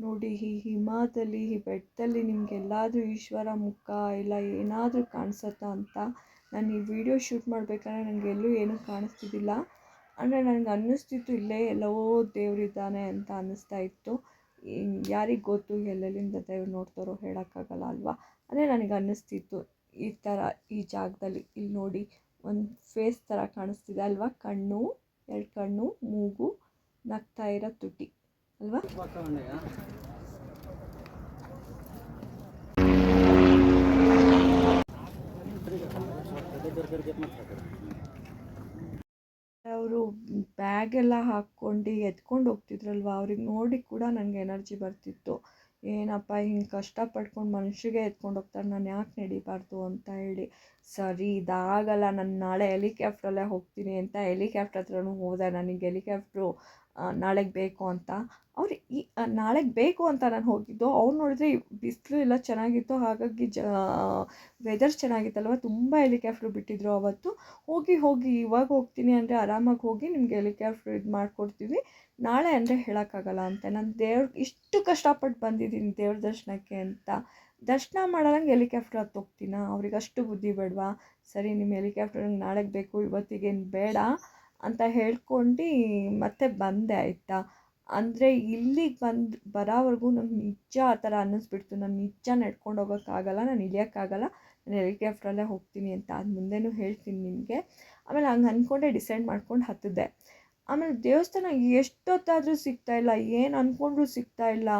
ನೋಡಿ, ಈ ಹಿಮದಲ್ಲಿ, ಈ ಬೆಟ್ಟದಲ್ಲಿ ನಿಮಗೆಲ್ಲಾದರೂ ಈಶ್ವರ ಮುಖ ಇಲ್ಲ ಏನಾದರೂ ಕಾಣಿಸುತ್ತಾ ಅಂತ. ನಾನು ಈ ವಿಡಿಯೋ ಶೂಟ್ ಮಾಡಬೇಕಾದ್ರೆ ನನಗೆಲ್ಲೂ ಏನೂ ಕಾಣಿಸ್ತಿದ್ದಿಲ್ಲ. ಅಂದರೆ ನನಗೆ ಅನ್ನಿಸ್ತಿತ್ತು ಇಲ್ಲೇ ಎಲ್ಲೋ ದೇವರಿದ್ದಾನೆ ಅಂತ ಅನ್ನಿಸ್ತಾ ಇತ್ತು. ಯಾರಿಗೆ ಗೊತ್ತು ಎಲ್ಲೆಲ್ಲಿಂದ ದೇವ್ರು ನೋಡ್ತಾರೋ ಹೇಳೋಕ್ಕಾಗಲ್ಲ ಅಲ್ವಾ. ಅಂದರೆ ನನಗೆ ಅನ್ನಿಸ್ತಿತ್ತು ಈ ಥರ ಈ ಜಾಗದಲ್ಲಿ. ಇಲ್ಲಿ ನೋಡಿ, ಒಂದು ಫೇಸ್ ಥರ ಕಾಣಿಸ್ತಿದೆ ಅಲ್ವಾ, ಕಣ್ಣು, 2 ಕಣ್ಣು, ಮೂಗು, ನಗ್ತಾ ಇರೋ ತುಟಿ ಅಲ್ವಾ. ಅವರು ಬ್ಯಾಗೆಲ್ಲ ಹಾಕ್ಕೊಂಡು ಎತ್ಕೊಂಡು ಹೋಗ್ತಿದ್ರಲ್ವ, ಅವ್ರಿಗೆ ನೋಡಿ ಕೂಡ ನನಗೆ ಎನರ್ಜಿ ಬರ್ತಿತ್ತು. ಏನಪ್ಪ ಹಿಂಗೆ ಕಷ್ಟಪಡ್ಕೊಂಡು ಮನುಷ್ಯರಿಗೆ ಎತ್ಕೊಂಡು ಹೋಗ್ತಾರೆ, ನಾನು ಯಾಕೆ ನಡಿಬಾರ್ದು ಅಂತ ಹೇಳಿ. ಸರಿ ಇದಾಗಲ್ಲ, ನಾನು ನಾಳೆ ಹೆಲಿಕಾಪ್ಟ್ರಲ್ಲೇ ಹೋಗ್ತೀನಿ ಅಂತ ಹೆಲಿಕಾಪ್ಟ್ರ್ ಹತ್ರನೂ ಹೋದೆ. ನನಗೆ ಹೆಲಿಕಾಪ್ಟ್ರು ನಾಳೆಗೆ ಬೇಕು ಅಂತ. ಅವ್ರು ನಾಳೆಗೆ ಬೇಕು ಅಂತ ನಾನು ಹೋಗಿದ್ದು. ಅವ್ರು ನೋಡಿದ್ರೆ ಬಿಸಿಲು ಎಲ್ಲ ಚೆನ್ನಾಗಿತ್ತು, ಹಾಗಾಗಿ ವೆದರ್ ಚೆನ್ನಾಗಿತ್ತಲ್ವ, ತುಂಬ ಹೆಲಿಕಾಪ್ಟ್ರು ಬಿಟ್ಟಿದ್ರು ಅವತ್ತು. ಹೋಗಿ ಇವಾಗ ಹೋಗ್ತೀನಿ ಅಂದರೆ ಆರಾಮಾಗಿ ಹೋಗಿ ನಿಮಗೆ ಹೆಲಿಕಾಪ್ಟ್ರು ಇದು ಮಾಡಿಕೊಡ್ತೀವಿ, ನಾಳೆ ಅಂದರೆ ಹೇಳೋಕ್ಕಾಗಲ್ಲ ಅಂತ. ನಾನು ಇಷ್ಟು ಕಷ್ಟಪಟ್ಟು ಬಂದಿದ್ದೀನಿ ದೇವ್ರ ದರ್ಶನಕ್ಕೆ ಅಂತ. ದರ್ಶನ ಮಾಡೋದಂಗೆ ಹೆಲಿಕಾಪ್ಟ್ರ್ ಹತ್ತೋಗ್ತೀನಾ? ಅವ್ರಿಗೆ ಅಷ್ಟು ಬುದ್ಧಿ ಬೇಡವಾ? ಸರಿ, ನಿಮ್ಮ ಹೆಲಿಕಾಪ್ಟ್ರ್ ನಂಗೆ ನಾಳೆಗೆ ಬೇಕು, ಇವತ್ತಿಗೇನು ಬೇಡ ಅಂತ ಹೇಳ್ಕೊಂಡು ಮತ್ತೆ ಬಂದೆ ಆಯಿತಾ. ಅಂದರೆ ಇಲ್ಲಿಗೆ ಬರೋವರೆಗೂ ನಂಗೆ ನಿಜ ಆ ಥರ ಅನ್ನಿಸ್ಬಿಡ್ತು. ನಾನು ನಿಜ ನಡ್ಕೊಂಡು ಹೋಗೋಕ್ಕಾಗಲ್ಲ, ನಾನು ಇಳಿಯೋಕ್ಕಾಗಲ್ಲ, ನಾನು ಹೆಲಿಕಾಪ್ಟ್ರಲ್ಲೇ ಹೋಗ್ತೀನಿ ಅಂತ. ಅದು ಮುಂದೆನೂ ಹೇಳ್ತೀನಿ ನಿಮಗೆ. ಆಮೇಲೆ ಹಂಗೆ ಅಂದ್ಕೊಂಡೆ ಡಿಸೈಡ್ ಮಾಡ್ಕೊಂಡು ಹತ್ತಿದ್ದೆ. ಆಮೇಲೆ ದೇವಸ್ಥಾನ ಎಷ್ಟೊತ್ತಾದರೂ ಸಿಗ್ತಾಯಿಲ್ಲ, ಏನು ಅಂದ್ಕೊಂಡ್ರೂ ಸಿಗ್ತಾಯಿಲ್ಲ.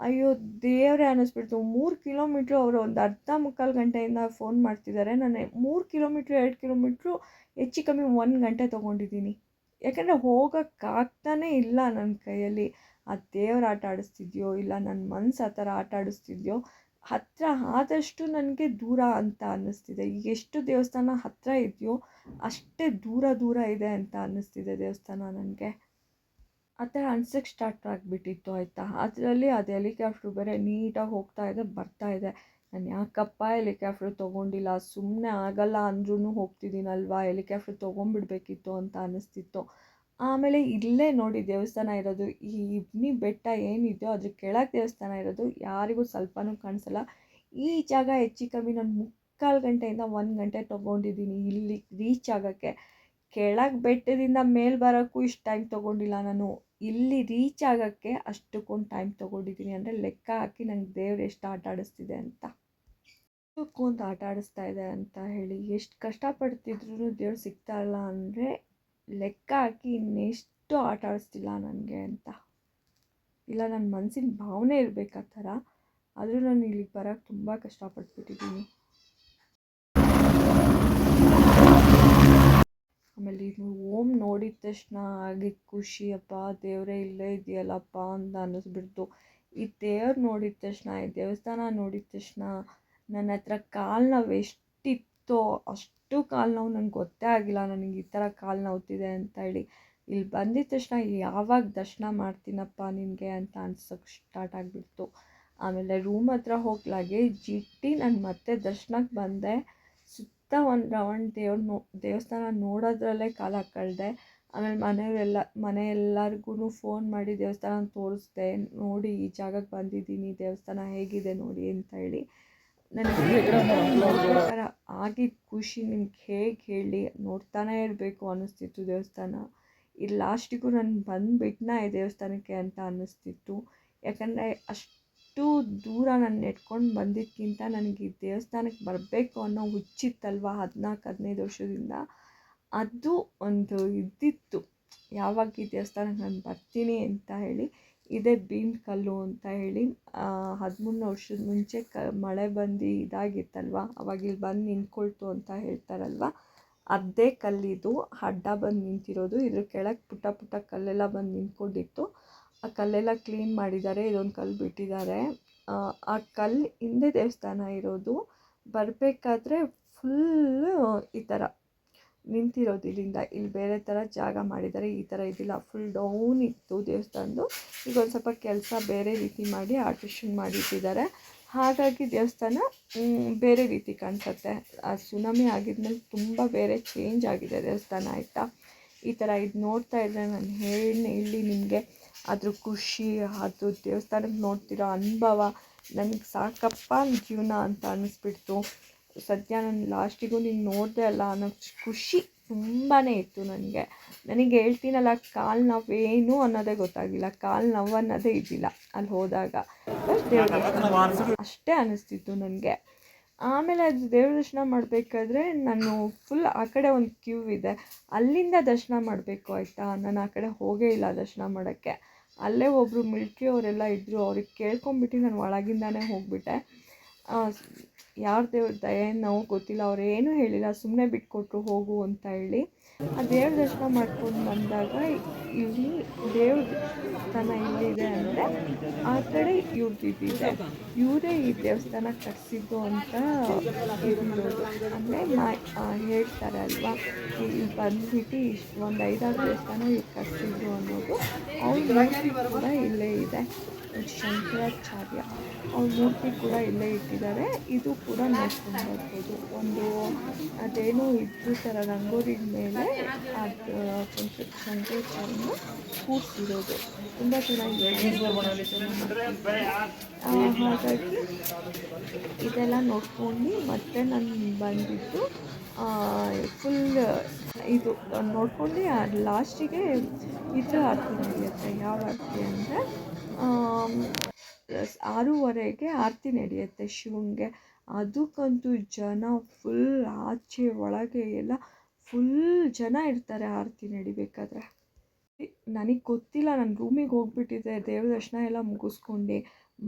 ಅಯ್ಯೋ ದೇವರೇ ಅನ್ನಿಸ್ಬಿಡ್ತು. 3 ಕಿಲೋಮೀಟ್ರು ಅವರು ಒಂದು ಅರ್ಧ ಮುಕ್ಕಾಲು ಗಂಟೆಯಿಂದ ಫೋನ್ ಮಾಡ್ತಿದ್ದಾರೆ. ನಾನು 3 ಕಿಲೋಮೀಟ್ರು 2 ಕಿಲೋಮೀಟ್ರು ಹೆಚ್ಚು ಕಮ್ಮಿ 1 ಗಂಟೆ ತೊಗೊಂಡಿದ್ದೀನಿ. ಯಾಕೆಂದರೆ ಹೋಗೋಕ್ಕಾಗ್ತಾನೇ ಇಲ್ಲ ನನ್ನ ಕೈಯಲ್ಲಿ. ಆ ದೇವ್ರ ಆಟ ಆಡಿಸ್ತಿದ್ಯೋ ಇಲ್ಲ ನನ್ನ ಮನಸ್ಸು ಆ ಥರ ಆಟ ಆಡಿಸ್ತಿದ್ಯೋ, ಹತ್ತಿರ ಆದಷ್ಟು ನನಗೆ ದೂರ ಅಂತ ಅನ್ನಿಸ್ತಿದೆ. ಎಷ್ಟು ದೇವಸ್ಥಾನ ಹತ್ತಿರ ಇದೆಯೋ ಅಷ್ಟೇ ದೂರ ಇದೆ ಅಂತ ಅನ್ನಿಸ್ತಿದೆ ದೇವಸ್ಥಾನ ನನಗೆ. ಆ ಥರ ಅನ್ಸೋಕ್ಕೆ ಸ್ಟಾರ್ಟ್ ಆಗಿಬಿಟ್ಟಿತ್ತು ಆಯಿತಾ. ಅದರಲ್ಲಿ ಅದು ಹೆಲಿಕಾಪ್ಟ್ರು ಬೇರೆ ನೀಟಾಗಿ ಬರ್ತಾ ಇದೆ. ನಾನು ಯಾಕಪ್ಪ ಹೆಲಿಕಾಪ್ಟ್ರು ತೊಗೊಂಡಿಲ್ಲ, ಸುಮ್ಮನೆ ಆಗಲ್ಲ ಅಂದ್ರೂ ಹೋಗ್ತಿದ್ದೀನಲ್ವಾ, ಹೆಲಿಕಾಪ್ಟ್ರು ತೊಗೊಂಡ್ಬಿಡ್ಬೇಕಿತ್ತು ಅಂತ ಅನ್ನಿಸ್ತಿತ್ತು. ಆಮೇಲೆ ಇಲ್ಲೇ ನೋಡಿ ದೇವಸ್ಥಾನ ಇರೋದು, ಈ ಇಬ್ನಿ ಬೆಟ್ಟ ಏನಿದೆಯೋ ಅದ್ರ ಕೆಳಗೆ ದೇವಸ್ಥಾನ ಇರೋದು, ಯಾರಿಗೂ ಸ್ವಲ್ಪನೂ ಕಾಣಿಸಲ್ಲ. ಈ ಜಾಗ ಹೆಚ್ಚು ಕಮ್ಮಿ ನಾನು 3/4 ಗಂಟೆಯಿಂದ 1 ಗಂಟೆ ತೊಗೊಂಡಿದ್ದೀನಿ ಇಲ್ಲಿ ರೀಚ್ ಆಗೋಕ್ಕೆ. ಕೆಳಗೆ ಬೆಟ್ಟದಿಂದ ಮೇಲೆ ಬರೋಕ್ಕೂ ಇಷ್ಟು ಟೈಮ್ ತೊಗೊಂಡಿಲ್ಲ ನಾನು, ಇಲ್ಲಿ ರೀಚ್ ಆಗೋಕ್ಕೆ ಅಷ್ಟಕ್ಕೊಂದು ಟೈಮ್ ತೊಗೊಂಡಿದ್ದೀನಿ. ಅಂದರೆ ಲೆಕ್ಕ ಹಾಕಿ ನಂಗೆ ದೇವ್ರು ಎಷ್ಟು ಆಟ ಆಡಿಸ್ತಿದೆ ಅಂತ, ಅಷ್ಟಕ್ಕೊಂದು ಆಟ ಆಡಿಸ್ತಾ ಇದೆ ಅಂತ ಹೇಳಿ. ಎಷ್ಟು ಕಷ್ಟಪಡ್ತಿದ್ರು ದೇವ್ರು ಸಿಗ್ತಾ ಇಲ್ಲ ಅಂದರೆ ಲೆಕ್ಕ ಹಾಕಿ ಇನ್ನೆಷ್ಟು ಆಟ ಆಡಿಸ್ತಿಲ್ಲ ನನಗೆ ಅಂತ. ಇಲ್ಲ ನನ್ನ ಮನಸ್ಸಿನ ಭಾವನೆ ಇರಬೇಕು ಆ ಥರ. ಆದರೂ ನಾನು ಇಲ್ಲಿಗೆ ಬರೋಕ್ಕೆ ತುಂಬ ಕಷ್ಟಪಟ್ಬಿಟ್ಟಿದ್ದೀನಿ. ಆಮೇಲೆ ಇದು ಓಮ್ ನೋಡಿದ ತಕ್ಷಣ ಆಗಿದ್ದ ಖುಷಿ, ಅಪ್ಪ ದೇವರೇ ಇಲ್ಲೇ ಇದೆಯಲ್ಲಪ್ಪ ಅಂತ ಅನ್ನಿಸ್ಬಿಡ್ತು. ಈ ದೇವ್ರು ನೋಡಿದ ತಕ್ಷಣ, ಈ ದೇವಸ್ಥಾನ ನೋಡಿದ ತಕ್ಷಣ ನನ್ನ ಹತ್ರ ಕಾಲು ನೋವು ಎಷ್ಟಿತ್ತೋ ಅಷ್ಟು ಕಾಲು ನೋವು ನಂಗೆ ಗೊತ್ತೇ ಆಗಿಲ್ಲ ನನಗೆ ಈ ಥರ ಕಾಲು ನೋವ್ತಿದೆ ಅಂತ ಹೇಳಿ. ಇಲ್ಲಿ ಬಂದಿದ್ದ ತಕ್ಷಣ ಯಾವಾಗ ದರ್ಶನ ಮಾಡ್ತೀನಪ್ಪ ನಿನಗೆ ಅಂತ ಅನ್ಸೋಕ್ಕೆ ಸ್ಟಾರ್ಟ್ ಆಗಿಬಿಡ್ತು. ಆಮೇಲೆ ರೂಮ್ ಹತ್ರ ಹೋಗಿ ಲಗೇಜ್ ಇಟ್ಟು ನಾನು ಮತ್ತೆ ದರ್ಶನಕ್ಕೆ ಬಂದೆ. ಸುತ್ತ ಒಂದು ರೌಂಡ್ ದೇವಸ್ಥಾನ ನೋಡೋದ್ರಲ್ಲೇ ಕಾಲ ಕಳೆದೆ. ಆಮೇಲೆ ಮನೆಯೆಲ್ಲರಿಗೂ ಫೋನ್ ಮಾಡಿ ದೇವಸ್ಥಾನ ತೋರಿಸ್ದೆ, ನೋಡಿ ಈ ಜಾಗಕ್ಕೆ ಬಂದಿದ್ದೀನಿ, ದೇವಸ್ಥಾನ ಹೇಗಿದೆ ನೋಡಿ ಅಂತ ಹೇಳಿ. ನನಗೆ ನೋಡ್ಬೇಕಾದ್ರೆ ಆಗಿದ್ದ ಖುಷಿ ನಿಮ್ಗೆ ಹೇಗೆ ಹೇಳಿ, ನೋಡ್ತಾನೇ ಇರಬೇಕು ಅನ್ನಿಸ್ತಿತ್ತು ದೇವಸ್ಥಾನ. ಈ ಲಾಸ್ಟಿಗೂ ನಾನು ಬಂದುಬಿಟ್ನಾ ಈ ದೇವಸ್ಥಾನಕ್ಕೆ ಅಂತ ಅನ್ನಿಸ್ತಿತ್ತು. ಯಾಕಂದರೆ ಅಷ್ಟು ದೂರ ನಾನು ನೆಡ್ಕೊಂಡು ಬಂದಿದ್ದಕ್ಕಿಂತ ನನಗೆ ಈ ದೇವಸ್ಥಾನಕ್ಕೆ ಬರಬೇಕು ಅನ್ನೋ ಹುಚ್ಚಿತ್ತಲ್ವ 14-15 ವರ್ಷದಿಂದ, ಅದು ಒಂದು ಇದ್ದಿತ್ತು. ಯಾವಾಗ ಈ ದೇವಸ್ಥಾನಕ್ಕೆ ನಾನು ಬರ್ತೀನಿ ಅಂತ ಹೇಳಿ. ಇದೇ ಭೀಮ್ಕಲ್ಲು ಅಂತ ಹೇಳಿ 13 ವರ್ಷದ ಮುಂಚೆ ಮಳೆ ಬಂದು ಇದಾಗಿತ್ತಲ್ವ, ಅವಾಗ ಇಲ್ಲಿ ಬಂದು ನಿಂತ್ಕೊಳ್ತು ಅಂತ ಹೇಳ್ತಾರಲ್ವ, ಅದೇ ಕಲ್ಲಿದು ಅಡ್ಡ ಬಂದು ನಿಂತಿರೋದು. ಇದ್ರ ಕೆಳಗೆ ಪುಟ್ಟ ಕಲ್ಲೆಲ್ಲ ಬಂದು ನಿಂತ್ಕೊಂಡಿತ್ತು. ಆ ಕಲ್ಲೆಲ್ಲ ಕ್ಲೀನ್ ಮಾಡಿದ್ದಾರೆ, ಇದೊಂದು ಕಲ್ಲು ಬಿಟ್ಟಿದ್ದಾರೆ. ಆ ಕಲ್ಲು ಹಿಂದೆ ದೇವಸ್ಥಾನ ಇರೋದು. ಬರಬೇಕಾದ್ರೆ ಫುಲ್ಲು ಈ ಥರ ನಿಂತಿರೋದು, ಇಲ್ಲಿಂದ ಇಲ್ಲಿ ಬೇರೆ ಥರ ಜಾಗ ಮಾಡಿದ್ದಾರೆ, ಈ ಥರ ಇದಿಲ್ಲ, ಫುಲ್ ಡೌನ್ ಇತ್ತು ದೇವಸ್ಥಾನದ್ದು. ಈಗ ಒಂದು ಸ್ವಲ್ಪ ಕೆಲಸ ಬೇರೆ ರೀತಿ ಮಾಡಿ ಆರ್ಟಿಷನ್ ಮಾಡಿಟ್ಟಿದ್ದಾರೆ, ಹಾಗಾಗಿ ದೇವಸ್ಥಾನ ಬೇರೆ ರೀತಿ ಕಾಣಿಸುತ್ತೆ. ಆ ಸುನಾಮಿ ಆಗಿದ್ಮೇಲೆ ತುಂಬ ಬೇರೆ ಚೇಂಜ್ ಆಗಿದೆ ದೇವಸ್ಥಾನ ಆಯಿತಾ. ಈ ಥರ ಇದು ನೋಡ್ತಾ ಇದ್ದರೆ ನಾನು ಹೇಳಿ ನಿಮಗೆ ಅದ್ರ ಖುಷಿ, ಅದು ದೇವಸ್ಥಾನಕ್ಕೆ ನೋಡ್ತಿರೋ ಅನುಭವ ನನಗೆ ಸಾಕಪ್ಪ ಜೀವನ ಅಂತ ಅನ್ನಿಸ್ಬಿಡ್ತು. ಸದ್ಯ ನಾನು ಲಾಸ್ಟಿಗೂ ನೀನು ನೋಡಿದೆ ಅಲ್ಲ ಅನ್ನೋ ಖುಷಿ ತುಂಬಾ ಇತ್ತು ನನಗೆ ಹೇಳ್ತೀನಲ್ಲ, ಕಾಲು ನೋವೇನು ಅನ್ನೋದೇ ಗೊತ್ತಾಗಿಲ್ಲ, ಕಾಲು ನೋವು ಅನ್ನೋದೇ ಇದ್ದಿಲ್ಲ ಅಲ್ಲಿ ಹೋದಾಗ. ಅಷ್ಟೇ ಅನ್ನಿಸ್ತಿತ್ತು ನನಗೆ. ಆಮೇಲೆ ಅದು ದೇವ್ರ ದರ್ಶನ ಮಾಡಬೇಕಾದ್ರೆ ನಾನು ಫುಲ್ ಆ ಕಡೆ ಒಂದು ಕ್ಯೂ ಇದೆ, ಅಲ್ಲಿಂದ ದರ್ಶನ ಮಾಡಬೇಕು ಆಯಿತಾ. ನಾನು ಆ ಕಡೆ ಹೋಗೇ ಇಲ್ಲ ದರ್ಶನ ಮಾಡೋಕ್ಕೆ. ಅಲ್ಲೇ ಒಬ್ಬರು ಮಿಲ್ಟ್ರಿ ಅವರೆಲ್ಲ ಇದ್ದರು, ಅವ್ರಿಗೆ ಕೇಳ್ಕೊಂಬಿಟ್ಟು ನಾನು ಒಳಗಿಂದಾನೇ ಹೋಗಿಬಿಟ್ಟೆ. ಯಾರ ದೇವ್ರ ದಯೆ ನಾವು ಗೊತ್ತಿಲ್ಲ, ಅವ್ರು ಏನೂ ಹೇಳಿಲ್ಲ, ಸುಮ್ಮನೆ ಬಿಟ್ಕೊಟ್ರು ಹೋಗು ಅಂತ ಹೇಳಿ. ಆ ದೇವ್ರ ದರ್ಶನ ಮಾಡ್ಕೊಂಡು ಬಂದಾಗ ಇಲ್ಲಿ ದೇವ್ರ ದೇವಸ್ಥಾನ ಎಲ್ಲಿದೆ ಅಂದರೆ ಆ ಕಡೆ ಇವ್ರದ್ದಿದೆ, ಇವರೇ ಈ ದೇವಸ್ಥಾನ ಕಟ್ಸಿದ್ದು ಅಂತ ಇದಿರೋದು. ಅಂದರೆ ಹೇಳ್ತಾರೆ ಅಲ್ವಾ, ಇಲ್ಲಿ ಬಂದ್ಬಿಟ್ಟು ಇಷ್ಟು ಒಂದು 5-6 ದೇವಸ್ಥಾನ ಇವ್ರು ಕಟ್ಸಿದ್ರು ಅನ್ನೋದು. ಅವ್ರ ಮೂರ್ತಿ ಕೂಡ ಇಲ್ಲೇ ಇದೆ, ಶಂಕರಾಚಾರ್ಯ ಅವ್ರ ಮೂರ್ತಿ ಕೂಡ ಇಲ್ಲೇ ಇಟ್ಟಿದ್ದಾರೆ. ಇದು ಕೂಡ ನೋಡ್ಕೊಂಡು ಬರ್ಬೋದು. ಒಂದು ಅದೇನೋ ಇದ್ರ ಥರ ರಂಗೋಲಿ ಮೇಲೆ ಅದು ಶಂಕರಾಚಾರ್ಯನ ಕೂರಿಸಿರೋದು ತುಂಬ ಚೆನ್ನಾಗಿದೆ. ಹಾಗಾಗಿ ಇದೆಲ್ಲ ನೋಡ್ಕೊಂಡು ಮತ್ತೆ ನಾನು ಬಂದಿದ್ದು ಫುಲ್ ಇದು ನೋಡ್ಕೊಂಡು ಲಾಸ್ಟಿಗೆ ಇದು ಆರತಿ ನಡೆಯುತ್ತೆ. ಯಾವ ಆರತಿ ಅಂದರೆ 6:30ಗೆ ಆರತಿ ನಡೆಯುತ್ತೆ ಶಿವನಿಗೆ. ಅದಕ್ಕಂತೂ ಜನ ಫುಲ್ ಆಚೆ ಒಳಗೆ ಎಲ್ಲ ಫುಲ್ ಜನ ಇರ್ತಾರೆ ಆರತಿ ನಡಿಬೇಕಾದ್ರೆ. ನನಗೆ ಗೊತ್ತಿಲ್ಲ, ನಾನು ರೂಮಿಗೆ ಹೋಗ್ಬಿಟ್ಟಿದ್ದೆ ದೇವ್ರ ದರ್ಶನ ಎಲ್ಲ ಮುಗಿಸ್ಕೊಂಡು.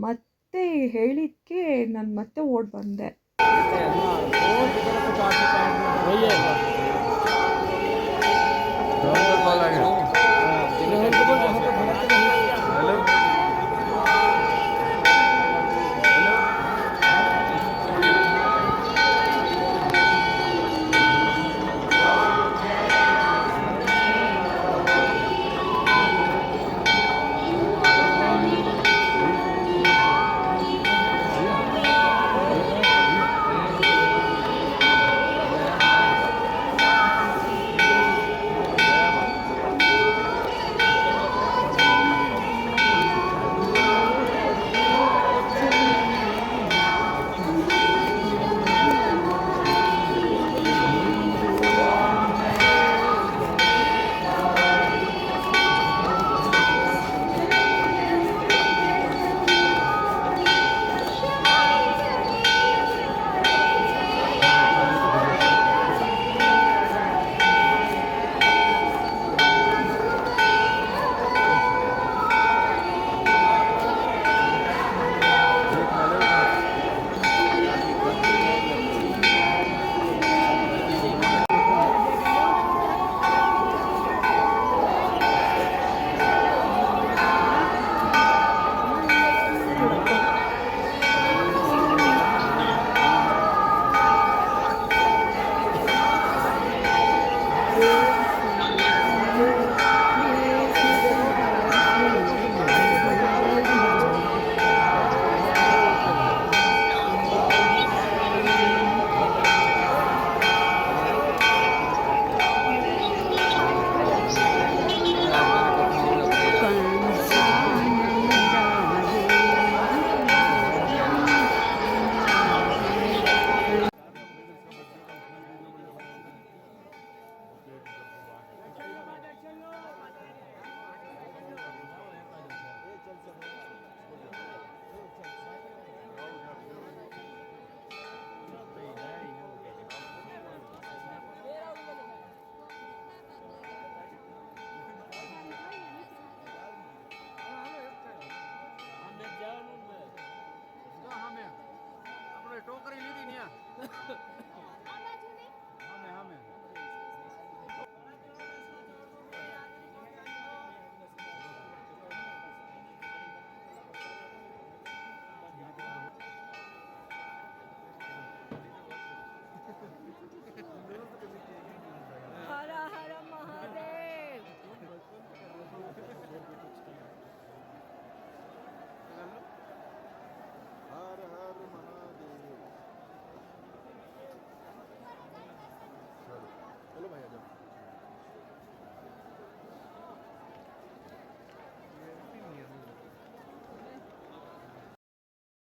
ಮತ್ತೆ ಹೇಳಿದ್ದಕ್ಕೆ ನಾನು ಮತ್ತೆ ಓಡಿ ಬಂದೆ.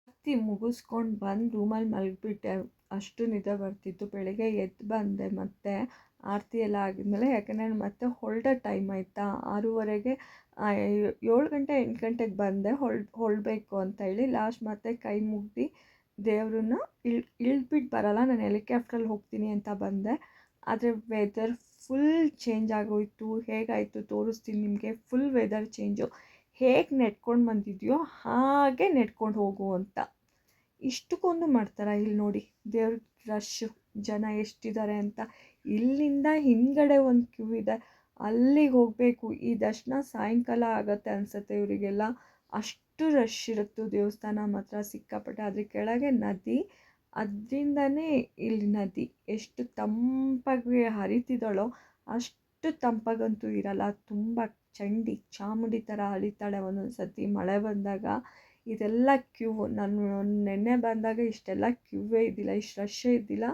ಆರತಿ ಮುಗಿಸ್ಕೊಂಡು ಬಂದು ರೂಮಲ್ಲಿ ಮಲಗಿಬಿಟ್ಟೆ. ಅಷ್ಟು ನಿದ್ದೆ ಬರ್ತಿತ್ತು. ಬೆಳಗ್ಗೆ ಎದ್ದು ಬಂದೆ ಮತ್ತೆ ಆರತಿ ಎಲ್ಲ ಆಗಿದ್ಮೇಲೆ, ಯಾಕೆಂದರೆ ಮತ್ತೆ ಹೊರಡೋ ಟೈಮ್ ಆಯಿತಾ. 6:30ಗೆ 7 ಗಂಟೆ 8 ಗಂಟೆಗೆ ಬಂದೆ ಹೊರಡಬೇಕು ಅಂತ ಹೇಳಿ. ಲಾಸ್ಟ್ ಮತ್ತೆ ಕೈ ಮುಗ್ದು ದೇವ್ರನ್ನ ಇಳಿದ್ಬಿಟ್ಟು ಬರಲ್ಲ, ನಾನು ಹೆಲಿಕಾಪ್ಟ್ರಲ್ಲಿ ಹೋಗ್ತೀನಿ ಅಂತ ಬಂದೆ. ಆದರೆ ವೆದರ್ ಫುಲ್ ಚೇಂಜ್ ಆಗೋಯಿತು. ಹೇಗಾಯಿತು ತೋರಿಸ್ತೀನಿ ನಿಮಗೆ. Full weather change. ಹೇಗೆ ನೆಡ್ಕೊಂಡು ಬಂದಿದೆಯೋ ಹಾಗೆ ನೆಡ್ಕೊಂಡು ಹೋಗು ಅಂತ. ಇಷ್ಟಕ್ಕೊಂದು ಮಾಡ್ತಾರಾ ಇಲ್ಲಿ ನೋಡಿ, ದೇವ್ರ ರಶ್ಶು ಜನ ಎಷ್ಟಿದ್ದಾರೆ ಅಂತ. ಇಲ್ಲಿಂದ ಹಿಂದ್ಗಡೆ ಒಂದು ಕ್ಯೂ ಇದೆ, ಅಲ್ಲಿಗೆ ಹೋಗಬೇಕು. ಈ ದರ್ಶನ ಸಾಯಂಕಾಲ ಆಗುತ್ತೆ ಅನಿಸುತ್ತೆ ಇವರಿಗೆಲ್ಲ, ಅಷ್ಟು ರಶ್ ಇರುತ್ತೆ ದೇವಸ್ಥಾನ ಮಾತ್ರ ಸಿಕ್ಕಾಪಟ್ಟೆ. ಅದ್ರ ಕೆಳಗೆ ನದಿ, ಅದರಿಂದನೇ ಇಲ್ಲಿ ನದಿ ಎಷ್ಟು ತಂಪಾಗಿ ಹರಿತಿದ್ದಾಳೋ ಅಷ್ಟು ತಂಪಾಗಂತೂ ಇರಲ್ಲ. ತುಂಬ ಚಂಡಿ ಚಾಮುಂಡಿ ಥರ ಹರಿತಾಳೆ ಒಂದೊಂದು ಸತಿ ಮಳೆ ಬಂದಾಗ. ಇದೆಲ್ಲ ಕ್ಯೂ. ನಾನು ನೆನ್ನೆ ಬಂದಾಗ ಇಷ್ಟೆಲ್ಲ ಕ್ಯೂವೇ ಇದ್ದಿಲ್ಲ, ಇಷ್ಟು ರಶ್ಶೇ ಇದ್ದಿಲ್ಲ.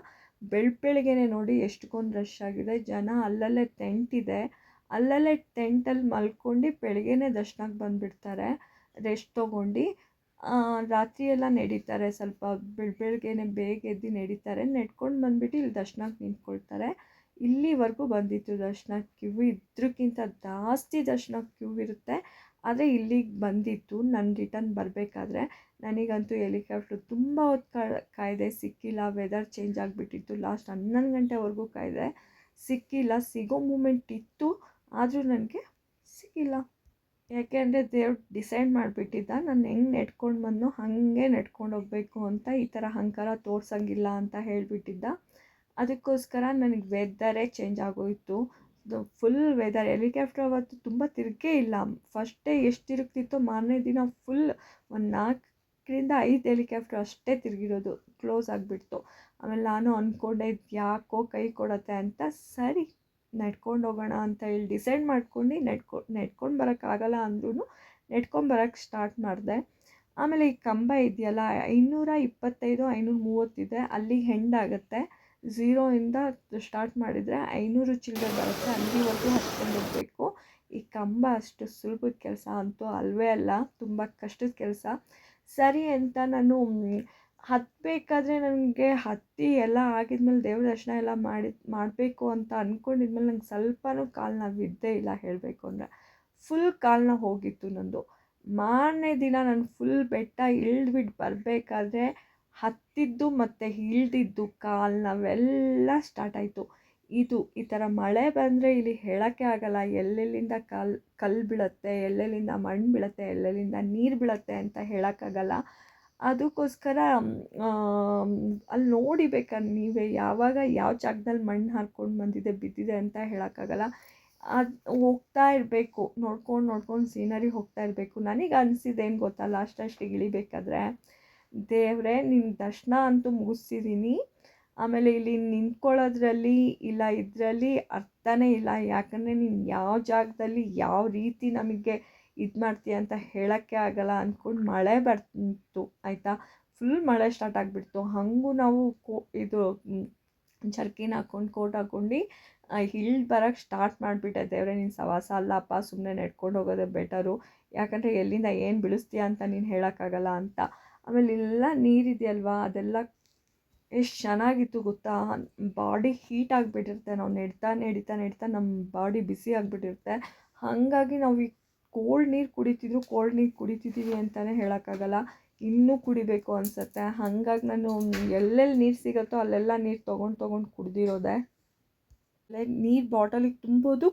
ಬೆಳಗ್ಗೆನೆ ನೋಡಿ ಎಷ್ಟೊಂದು ರಶ್ ಆಗಿದೆ. ಜನ ಅಲ್ಲಲ್ಲೇ ಟೆಂಟ್ ಇದೆ, ಅಲ್ಲಲ್ಲೇ ಟೆಂಟಲ್ಲಿ ಮಲ್ಕೊಂಡು ಬೆಳಗ್ಗೆನೇ ದರ್ಶನಕ್ಕೆ ಬಂದುಬಿಡ್ತಾರೆ ರೆಸ್ಟ್ ತೊಗೊಂಡು. ರಾತ್ರಿ ಎಲ್ಲ ನಡೀತಾರೆ, ಸ್ವಲ್ಪ ಬೆಳಗ್ಗೆನೆ ಬೇಗ ಎದ್ದು ನಡೀತಾರೆ, ನಡ್ಕೊಂಡು ಬಂದುಬಿಟ್ಟು ಇಲ್ಲಿ ದರ್ಶನಕ್ಕೆ ನಿಂತ್ಕೊಳ್ತಾರೆ. ಇಲ್ಲಿವರೆಗೂ ಬಂದಿತ್ತು ದರ್ಶನ ಕ್ಯೂ, ಇದ್ರಕ್ಕಿಂತ ಜಾಸ್ತಿ ದರ್ಶನ ಕ್ಯೂ ಇರುತ್ತೆ. ಆದರೆ ಇಲ್ಲಿಗೆ ಬಂದಿತ್ತು ನಾನು ರಿಟರ್ನ್ ಬರಬೇಕಾದ್ರೆ. ನನಗಂತೂ ಹೆಲಿಕಾಪ್ಟ್ರು ತುಂಬ ಹೊತ್ತು ಕಾಯ್ದೆ, ಸಿಕ್ಕಿಲ್ಲ. ವೆದರ್ ಚೇಂಜ್ ಆಗಿಬಿಟ್ಟಿತ್ತು, ಲಾಸ್ಟ್ 11 ಗಂಟೆವರೆಗೂ ಕಾಯ್ದೆ, ಸಿಕ್ಕಿಲ್ಲ. ಸಿಗೋ ಮೂಮೆಂಟ್ ಇತ್ತು, ಆದರೂ ನನಗೆ ಸಿಕ್ಕಿಲ್ಲ. ಯಾಕೆ ಅಂದರೆ ದೇವ್ರು ಡಿಸೈಡ್ ಮಾಡಿಬಿಟ್ಟಿದ್ದ ನಾನು ಹೆಂಗೆ ನೆಡ್ಕೊಂಡು ಬಂದು ಹಾಗೆ ನೆಡ್ಕೊಂಡು ಹೋಗಬೇಕು ಅಂತ. ಈ ಥರ ಅಹಂಕಾರ ತೋರ್ಸೋಂಗಿಲ್ಲ ಅಂತ ಹೇಳಿಬಿಟ್ಟಿದ್ದ. ಅದಕ್ಕೋಸ್ಕರ ನನಗೆ ವೆದರೇ ಚೇಂಜ್ ಆಗೋಯಿತು. ಫುಲ್ ವೆದರ್, ಹೆಲಿಕಾಪ್ಟರ್ ಅವತ್ತು ತುಂಬ ತಿರುಗೇ ಇಲ್ಲ. ಫಸ್ಟ್ ಡೇ ಎಷ್ಟು ತಿರುಗ್ತಿತ್ತೋ ಮಾರನೇ ದಿನ ಫುಲ್ ಒಂದು 4ರಿಂದ 5 ಹೆಲಿಕಾಪ್ಟರ್ ಅಷ್ಟೇ ತಿರುಗಿರೋದು, ಕ್ಲೋಸ್ ಆಗಿಬಿಡ್ತು. ಆಮೇಲೆ ನಾನು ಅಂದ್ಕೊಂಡೆ ಯಾಕೋ ಕೈ ಕೊಡುತ್ತೆ ಅಂತ, ಸರಿ ನಡ್ಕೊಂಡು ಹೋಗೋಣ ಅಂತ ಹೇಳಿ ಡಿಸೈಡ್ ಮಾಡ್ಕೊಂಡು ನಡ್ಕೊಂಡು ಬರೋಕ್ಕಾಗಲ್ಲ ಅಂದ್ರೂ ನಡ್ಕೊಂಡು ಬರೋಕ್ಕೆ ಸ್ಟಾರ್ಟ್ ಮಾಡಿದೆ. ಆಮೇಲೆ ಈ ಕಂಬ ಇದೆಯಲ್ಲ 525 530 ಇದೆ, ಅಲ್ಲಿಗೆ ಹೆಂಡ್ ಆಗುತ್ತೆ. 0ಇಂದ ಸ್ಟಾರ್ಟ್ ಮಾಡಿದರೆ 500 ಚಿಲ್ಲರೆ ಬರುತ್ತೆ, ಅಲ್ಲಿವರೆಗೂ ಹತ್ಕೊಂಡು ಹೋಗಬೇಕು. ಈ ಕಂಬ ಅಷ್ಟು ಸುಲಭದ ಕೆಲಸ ಅಂತೂ ಅಲ್ವೇ ಅಲ್ಲ, ತುಂಬ ಕಷ್ಟದ ಕೆಲಸ. ಸರಿ ಅಂತ ನಾನು ಹತ್ತಬೇಕಾದ್ರೆ ನನಗೆ ಹತ್ತಿ ಎಲ್ಲ ಆಗಿದ್ಮೇಲೆ ದೇವ್ರ ದರ್ಶನ ಎಲ್ಲ ಮಾಡಬೇಕು ಅಂತ ಅಂದ್ಕೊಂಡಿದ್ಮೇಲೆ ನಂಗೆ ಸ್ವಲ್ಪನೂ ಕಾಲು ನೋವು ಇದ್ದೇ ಇಲ್ಲ. ಹೇಳಬೇಕು ಅಂದರೆ ಫುಲ್ ಕಾಲು ನೋವು ಹೋಗಿತ್ತು ನಂದು. ಮಾರನೇ ದಿನ ನಾನು ಫುಲ್ ಬೆಟ್ಟ ಇಳಿದ್ಬಿಟ್ಟು ಬರಬೇಕಾದ್ರೆ ಹತ್ತಿದ್ದು ಮತ್ತು ಇಳಿದಿದ್ದು ಕಾಲು ನೋವೆಲ್ಲ ಸ್ಟಾರ್ಟ್ ಆಯಿತು. ಈ ಥರ ಮಳೆ ಬಂದರೆ ಇಲ್ಲಿ ಹೇಳೋಕ್ಕೆ ಆಗಲ್ಲ, ಎಲ್ಲೆಲ್ಲಿಂದ ಕಲ್ಲು ಬೀಳುತ್ತೆ, ಎಲ್ಲೆಲ್ಲಿಂದ ಮಣ್ಣು ಬೀಳುತ್ತೆ, ಎಲ್ಲೆಲ್ಲಿಂದ ನೀರು ಬೀಳುತ್ತೆ ಅಂತ ಹೇಳೋಕ್ಕಾಗಲ್ಲ. ಅದಕ್ಕೋಸ್ಕರ ಅಲ್ಲಿ ನೋಡಿಬೇಕಾದ್ರೆ ನೀವೇ ಯಾವಾಗ ಯಾವ ಜಾಗದಲ್ಲಿ ಮಣ್ಣು ಹಾರ್ಕೊಂಡು ಬಂದಿದೆ ಬಿದ್ದಿದೆ ಅಂತ ಹೇಳೋಕ್ಕಾಗಲ್ಲ. ಅದು ಹೋಗ್ತಾ ಇರಬೇಕು, ನೋಡ್ಕೊಂಡು ಸೀನರಿ ಹೋಗ್ತಾ ಇರಬೇಕು. ನನಗೆ ಅನಿಸಿದ್ದೇನು ಗೊತ್ತಾ, ಲಾಸ್ಟಿಗೆ ಇಳಿಬೇಕಾದ್ರೆ, ದೇವರೇ ನಿನ್ನ ದರ್ಶನ ಅಂತೂ ಮುಗಿಸ್ತಿದ್ದೀನಿ, ಆಮೇಲೆ ಇಲ್ಲಿ ನಿಂತ್ಕೊಳ್ಳೋದ್ರಲ್ಲಿ ಇಲ್ಲ ಇದರಲ್ಲಿ ಅರ್ಥನೇ ಇಲ್ಲ. ಯಾಕಂದರೆ ನೀನು ಯಾವ ಜಾಗದಲ್ಲಿ ಯಾವ ರೀತಿ ನಮಗೆ ಇದು ಮಾಡ್ತೀಯ ಅಂತ ಹೇಳೋಕ್ಕೆ ಆಗಲ್ಲ ಅಂದ್ಕೊಂಡು ಮಳೆ ಬರ್ತಿತ್ತು ಆಯಿತಾ. ಫುಲ್ ಮಳೆ ಸ್ಟಾರ್ಟ್ ಆಗಿಬಿಡ್ತು. ಹಾಗೂ ನಾವು ಇದು ಜರ್ಕಿನ್ ಹಾಕ್ಕೊಂಡು ಕೋಟ್ ಹಾಕ್ಕೊಂಡು ಇಳ್ದು ಬರೋಕ್ಕೆ ಸ್ಟಾರ್ಟ್ ಮಾಡಿಬಿಟ್ಟೆ. ದೇವರೇ ನಿನ್ನ ಸವಾಸ ಅಲ್ಲಪ್ಪ, ಸುಮ್ಮನೆ ನಡ್ಕೊಂಡು ಹೋಗೋದೇ ಬೆಟರು, ಯಾಕಂದರೆ ಎಲ್ಲಿಂದ ಏನು ಬೀಳಿಸ್ತೀಯ ಅಂತ ನೀನು ಹೇಳೋಕ್ಕಾಗಲ್ಲ ಅಂತ. ಆಮೇಲೆ ಇಲ್ಲೆಲ್ಲ ನೀರಿದೆಯಲ್ವಾ, ಅದೆಲ್ಲ ಎಷ್ಟು ಚೆನ್ನಾಗಿತ್ತು ಗೊತ್ತಾ. ಬಾಡಿ ಹೀಟ್ ಆಗಿಬಿಟ್ಟಿರುತ್ತೆ, ನಾವು ನಡೀತಾ ನಮ್ಮ ಬಾಡಿ ಬಿಸಿ ಆಗಿಬಿಟ್ಟಿರುತ್ತೆ. ಹಾಗಾಗಿ ನಾವು ಈ ಕೋಲ್ಡ್ ನೀರು ಕುಡಿತಿದ್ದೀವಿ ಅಂತಲೇ ಹೇಳೋಕ್ಕಾಗಲ್ಲ, ಇನ್ನೂ ಕುಡಿಬೇಕು ಅನಿಸುತ್ತೆ. ಹಾಗಾಗಿ ನಾನು ಎಲ್ಲೆಲ್ಲಿ ನೀರು ಸಿಗುತ್ತೋ ಅಲ್ಲೆಲ್ಲ ನೀರು ತೊಗೊಂಡು ಕುಡ್ದಿರೋದೆ. ನೀರು ಬಾಟಲಿಗೆ ತುಂಬೋದು,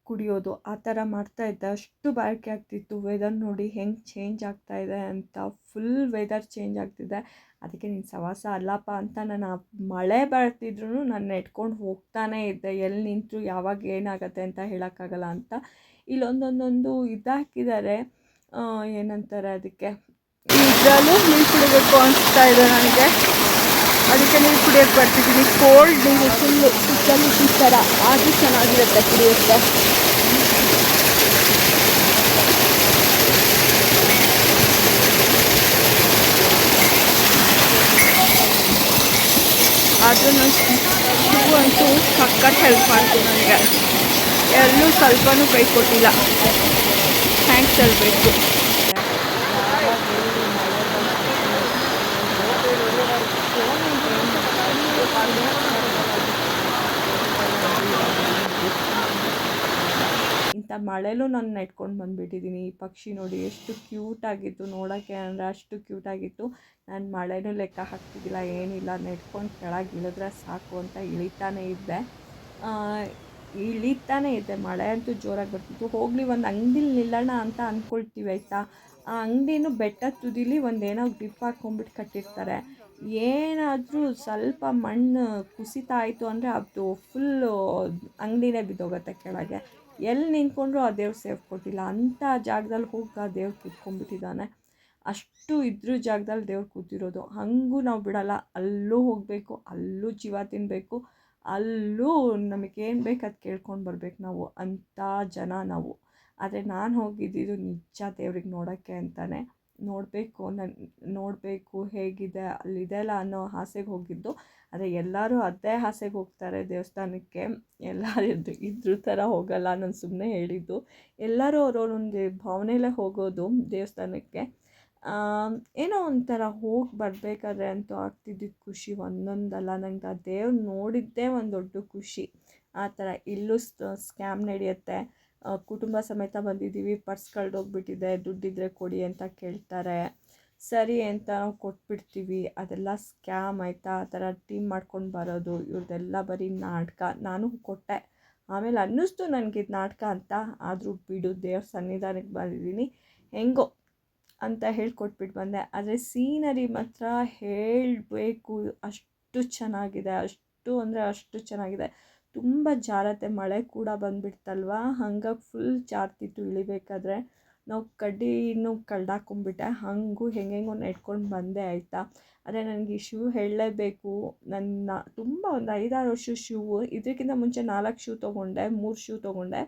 ಕುಡಿಯೋದು, ಆ ಥರ ಮಾಡ್ತಾಯಿದ್ದೆ. ಅಷ್ಟು ಬಾಳಿಕೆ ಆಗ್ತಿತ್ತು. ವೆದರ್ ನೋಡಿ ಹೆಂಗೆ ಚೇಂಜ್ ಆಗ್ತಾಯಿದೆ ಅಂತ, ಫುಲ್ ವೆದರ್ ಚೇಂಜ್ ಆಗ್ತಿದೆ. ಅದಕ್ಕೆ ನಿನ್ನ ಸವಾಸ ಅಲ್ಲಪ್ಪ ಅಂತ ನಾನು ಮಳೆ ಬರ್ತಿದ್ರು ನಾನು ನೆಟ್ಕೊಂಡು ಹೋಗ್ತಾನೇ ಇದ್ದೆ. ಎಲ್ಲಿ ನಿಂತರು ಯಾವಾಗ ಏನಾಗುತ್ತೆ ಅಂತ ಹೇಳೋಕ್ಕಾಗಲ್ಲ ಅಂತ. ಇಲ್ಲೊಂದೊಂದೊಂದು ಇದಾಕಿದ್ದಾರೆ, ಏನಂತಾರೆ ಅದಕ್ಕೆ, ಇದರಲ್ಲೂ ನೀರು ಕುಡಿಬೇಕು ಅನಿಸ್ತಾ ಇದೆ ನನಗೆ. ಅದಕ್ಕೆ ನೀರು ಕುಡಿಯೋಕ್ಕೆ ಬರ್ತಿದ್ದೀನಿ. ಕೋಲ್ಡ್ ನೀರು ಫುಲ್ಲು ಸುತ್ತಲೂ ಈ ಥರ, ಅದು ಚೆನ್ನಾಗಿರುತ್ತೆ ಕುಡಿಯೋಕ್ಕೆ. ಆದರೂ ನಾನು ಅಂತೂ ಸಖತ್ ಹೆಲ್ಪ್ ಮಾಡ್ತು ನನಗೆ. ಎಲ್ಲೂ ಸ್ವಲ್ಪನೂ ಕೈ ಕೊಟ್ಟಿಲ್ಲ, ಥ್ಯಾಂಕ್ಸ್ ಹೇಳಬೇಕು. ಇಂಥ ಮಳೆಲೂ ನಾನು ನೆಟ್ಕೊಂಡು ಬಂದುಬಿಟ್ಟಿದ್ದೀನಿ. ಈ ಪಕ್ಷಿ ನೋಡಿ ಎಷ್ಟು ಕ್ಯೂಟಾಗಿತ್ತು, ನೋಡೋಕ್ಕೆ ಅಂದರೆ ಅಷ್ಟು ಕ್ಯೂಟಾಗಿತ್ತು. ನಾನು ಮಳೆನೂ ಲೆಕ್ಕ ಹಾಕ್ತಿದ್ದಿಲ್ಲ, ಏನಿಲ್ಲ, ನೆಟ್ಕೊಂಡು ಕೆಳಗೆ ಇಳಿದ್ರೆ ಸಾಕು ಅಂತ ಇಳಿತಾನೇ ಇದ್ದೆ. ಮಳೆ ಅಂತೂ ಜೋರಾಗಿ ಬರ್ತಿತ್ತು. ಹೋಗಲಿ ಒಂದು ಅಂಗಡಿಲಿ ನಿಲ್ಲೋಣ ಅಂತ ಅಂದ್ಕೊಳ್ತೀವಿ ಆಯಿತಾ, ಆ ಅಂಗಡಿನೂ ಬೆಟ್ಟದ ತುದಿಲಿ ಒಂದೇನೋ ಗ್ರಿಪ್ ಹಾಕ್ಕೊಂಬಿಟ್ಟು ಕಟ್ಟಿರ್ತಾರೆ. ಏನಾದರೂ ಸ್ವಲ್ಪ ಮಣ್ಣು ಕುಸಿತ ಆಯಿತು ಅಂದರೆ ಅದು ಫುಲ್ಲು ಅಂಗಡಿನೇ ಬಿದ್ದೋಗುತ್ತೆ ಕೆಳಗೆ. ಎಲ್ಲಿ ನಿಂತ್ಕೊಂಡ್ರೂ ಆ ದೇವ್ರು ಸೇಫ್ ಕೊಟ್ಟಿಲ್ಲ. ಅಂಥ ಜಾಗದಲ್ಲಿ ಹೋಗಿ ಆ ದೇವ್ರು ಕೂತ್ಕೊಂಡ್ಬಿಟ್ಟಿದ್ದಾನೆ. ಅಷ್ಟು ಇದ್ರ ಜಾಗದಲ್ಲಿ ದೇವ್ರು ಕೂತಿರೋದು. ಹಾಗೂ ನಾವು ಬಿಡಲ್ಲ, ಅಲ್ಲೂ ಹೋಗಬೇಕು, ಅಲ್ಲೂ ಜೀವ ತಿನ್ನಬೇಕು, ಅಲ್ಲೂ ನಮಗೇನು ಬೇಕು ಅದು ಕೇಳ್ಕೊಂಡು ಬರ್ಬೇಕು ನಾವು, ಅಂಥ ಜನ ನಾವು. ಆದರೆ ನಾನು ಹೋಗಿದ್ದಿದ್ದು ನಿಜ ದೇವ್ರಿಗೆ ನೋಡೋಕ್ಕೆ ಅಂತಲೇ. ನೋಡಬೇಕು ಹೇಗಿದೆ ಅಲ್ಲಿದೆಲ್ಲ ಅನ್ನೋ ಆಸೆಗೆ ಹೋಗಿದ್ದು. ಆದರೆ ಎಲ್ಲರೂ ಅದೇ ಆಸೆಗೆ ಹೋಗ್ತಾರೆ ದೇವಸ್ಥಾನಕ್ಕೆ, ಎಲ್ಲರೂ ಇದ್ರ ಥರ ಹೋಗಲ್ಲ. ನಾನು ಸುಮ್ಮನೆ ಹೇಳಿದ್ದು. ಎಲ್ಲರೂ ಅವ್ರವ್ರೊಂದು ಭಾವನೆಯಲ್ಲೇ ಹೋಗೋದು ದೇವಸ್ಥಾನಕ್ಕೆ. ಏನೋ ಒಂಥರ ಹೋಗಿ ಬರಬೇಕಾದ್ರೆ ಅಂತೂ ಆಗ್ತಿದ್ದಿದ್ದು ಖುಷಿ ಒಂದೊಂದಲ್ಲ. ನಂಗೆ ಆ ದೇವ್ರು ನೋಡಿದ್ದೇ ಒಂದು ದೊಡ್ಡ ಖುಷಿ. ಆ ಥರ ಇಲ್ಲೂ ಸ್ಕ್ಯಾಮ್ ನಡೆಯುತ್ತೆ. ಕುಟುಂಬ ಸಮೇತ ಬಂದಿದ್ದೀವಿ, ಪರ್ಸ್ ಕಳೆದೋಗ್ಬಿಟ್ಟಿದೆ, ದುಡ್ಡಿದ್ರೆ ಕೊಡಿ ಅಂತ ಕೇಳ್ತಾರೆ. ಸರಿ ಅಂತ ನಾವು ಕೊಟ್ಬಿಡ್ತೀವಿ. ಅದೆಲ್ಲ ಸ್ಕ್ಯಾಮ್ ಆಯಿತಾ. ಆ ಥರ ಟೀಮ್ ಮಾಡ್ಕೊಂಡು ಬರೋದು, ಇವ್ರದ್ದೆಲ್ಲ ಬರೀ ನಾಟಕ. ನಾನು ಕೊಟ್ಟೆ, ಆಮೇಲೆ ಅನ್ನಿಸ್ತು ನನಗಿದು ನಾಟಕ ಅಂತ. ಆದರೂ ಬಿಡು, ದೇವ್ರ ಸನ್ನಿಧಾನಕ್ಕೆ ಬಂದಿದ್ದೀನಿ, ಹೆಂಗೋ ಅಂತ ಹೇಳ್ಕೊಟ್ಬಿಟ್ಟು ಬಂದೆ. ಆದರೆ ಸೀನರಿ ಮಾತ್ರ ಹೇಳಬೇಕು, ಅಷ್ಟು ಚೆನ್ನಾಗಿದೆ, ಅಷ್ಟು ಅಂದರೆ ಅಷ್ಟು ಚೆನ್ನಾಗಿದೆ. ತುಂಬ ಜಾರತ್ತೆ, ಮಳೆ ಕೂಡ ಬಂದುಬಿಡ್ತಲ್ವ, ಹಂಗಾಗಿ ಫುಲ್ ಜಾರ್ತಿತ್ತು ಇಳಿಬೇಕಾದ್ರೆ. ನಾವು ಕಡ್ಡಿನೂ ಕಳ್ದಾಕೊಂಡ್ಬಿಟ್ಟೆ, ಹಾಗೂ ಹೆಂಗೆಂಗೋ ನೆಟ್ಕೊಂಡು ಬಂದೆ ಆಯಿತಾ. ಆದರೆ ನನಗೆ ಈ ಶೂ ಹೇಳಲೇಬೇಕು. ನನ್ನ ತುಂಬ ಒಂದು 5-6 ವರ್ಷ ಶೂ. ಇದಕ್ಕಿಂತ ಮುಂಚೆ 4 ಶೂ ತೊಗೊಂಡೆ, 3 ಶೂ ತೊಗೊಂಡೆ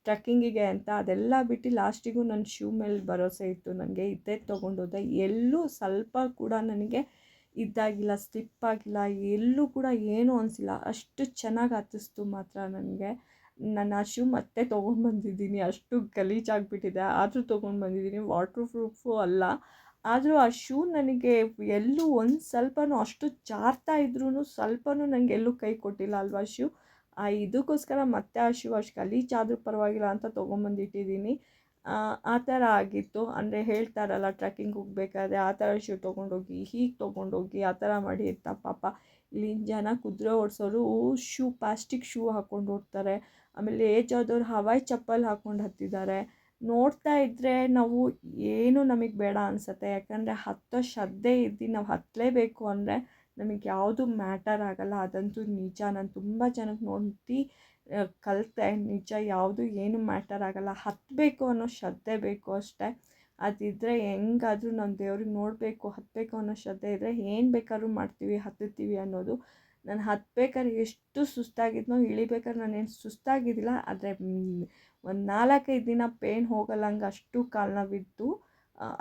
ಟ್ರಕ್ಕಿಂಗಿಗೆ ಅಂತ. ಅದೆಲ್ಲ ಬಿಟ್ಟು ಲಾಸ್ಟಿಗೂ ನನ್ನ ಶೂ ಮೇಲೆ ಭರೋಸೆ ಇತ್ತು ನನಗೆ, ಇದ್ದೇ ತೊಗೊಂಡೋದೆ. ಎಲ್ಲೂ ಸ್ವಲ್ಪ ಕೂಡ ನನಗೆ ಇದಾಗಿಲ್ಲ, ಸ್ಲಿಪ್ ಆಗಿಲ್ಲ, ಎಲ್ಲೂ ಕೂಡ ಏನೂ ಅನಿಸಿಲ್ಲ. ಅಷ್ಟು ಚೆನ್ನಾಗಿ ಹತ್ತಿಸ್ತು ಮಾತ್ರ ನನಗೆ. ನಾನು ಆ ಶೂ ಮತ್ತೆ ತೊಗೊಂಡ್ಬಂದಿದ್ದೀನಿ, ಅಷ್ಟು ಗಲೀಜಾಗಿಬಿಟ್ಟಿದೆ, ಆದರೂ ತೊಗೊಂಡ್ಬಂದಿದ್ದೀನಿ. ವಾಟ್ರ್ ಪ್ರೂಫು ಅಲ್ಲ, ಆದರೂ ಆ ಶೂ ನನಗೆ ಎಲ್ಲೂ ಒಂದು ಸ್ವಲ್ಪನೂ ಅಷ್ಟು ಜಾರ್ತಾ ಇದ್ರೂ ಸ್ವಲ್ಪನೂ ನನಗೆ ಎಲ್ಲೂ ಕೈ ಕೊಟ್ಟಿಲ್ಲ ಅಲ್ವಾ ಶೂ. ಇದಕ್ಕೋಸ್ಕರ ಮತ್ತೆ ಆ ಶೂ ಅಷ್ಟು ಗಲೀಜಾದರೂ ಪರವಾಗಿಲ್ಲ ಅಂತ ತೊಗೊಂಬಂದಿಟ್ಟಿದ್ದೀನಿ. ಆ ಥರ ಆಗಿತ್ತು. ಅಂದರೆ ಹೇಳ್ತಾರಲ್ಲ ಟ್ರೆಕ್ಕಿಂಗ್ ಹೋಗಬೇಕಾದ್ರೆ ಆ ಥರ ಶೂ ತೊಗೊಂಡೋಗಿ, ಹೀಗೆ ತೊಗೊಂಡೋಗಿ, ಆ ಥರ ಮಾಡಿ ಅಂತ. ಪಾಪ ಇಲ್ಲಿನ ಜನ ಕುದುರೆ ಓಡಿಸೋರು ಪ್ಲಾಸ್ಟಿಕ್ ಶೂ ಹಾಕ್ಕೊಂಡು ಓಡ್ತಾರೆ. ಆಮೇಲೆ ಏಜ್ ಆದವ್ರು ಹವಾಯಿ ಚಪ್ಪಲ್ ಹಾಕ್ಕೊಂಡು ಹತ್ತಿದ್ದಾರೆ. ನೋಡ್ತಾ ಇದ್ದರೆ ನಾವು ಏನು ನಮಗೆ ಬೇಡ ಅನಿಸುತ್ತೆ. ಯಾಕಂದರೆ ಹತ್ತೋ ಶ್ರದ್ಧೆ ಇದ್ದು ನಾವು ಹತ್ತಲೇಬೇಕು ಅಂದರೆ ನಮಗೆ ಯಾವುದು ಮ್ಯಾಟರ್ ಆಗೋಲ್ಲ, ಅದಂತೂ ನಿಜ. ನಾನು ತುಂಬ ಜನಕ್ಕೆ ನೋಡಿ ಕಲಿತೆ, ನಿಜ, ಯಾವುದು ಏನು ಮ್ಯಾಟರ್ ಆಗೋಲ್ಲ. ಹತ್ತಬೇಕು ಅನ್ನೋ ಶ್ರದ್ಧೆ ಬೇಕು ಅಷ್ಟೇ. ಅದಿದ್ದರೆ ಹೆಂಗಾದರೂ ನಾವು ದೇವ್ರಿಗೆ ನೋಡಬೇಕು, ಹತ್ತಬೇಕು ಅನ್ನೋ ಶ್ರದ್ಧೆ ಇದ್ದರೆ ಏನು ಬೇಕಾದ್ರೂ ಮಾಡ್ತೀವಿ, ಹತ್ತುತ್ತೀವಿ ಅನ್ನೋದು. ನಾನು ಹತ್ತಬೇಕಾದ್ರೆ ಎಷ್ಟು ಸುಸ್ತಾಗಿದ್ನೋ, ಇಳಿಬೇಕಾದ್ರೆ ನಾನೇನು ಸುಸ್ತಾಗಿದ್ದಿಲ್ಲ. ಆದರೆ ಒಂದು 4-5 ದಿನ ಪೇನ್ ಹೋಗಲ್ಲಂಗೆ ಅಷ್ಟು ಕಾಲು ನೋವಿತ್ತು.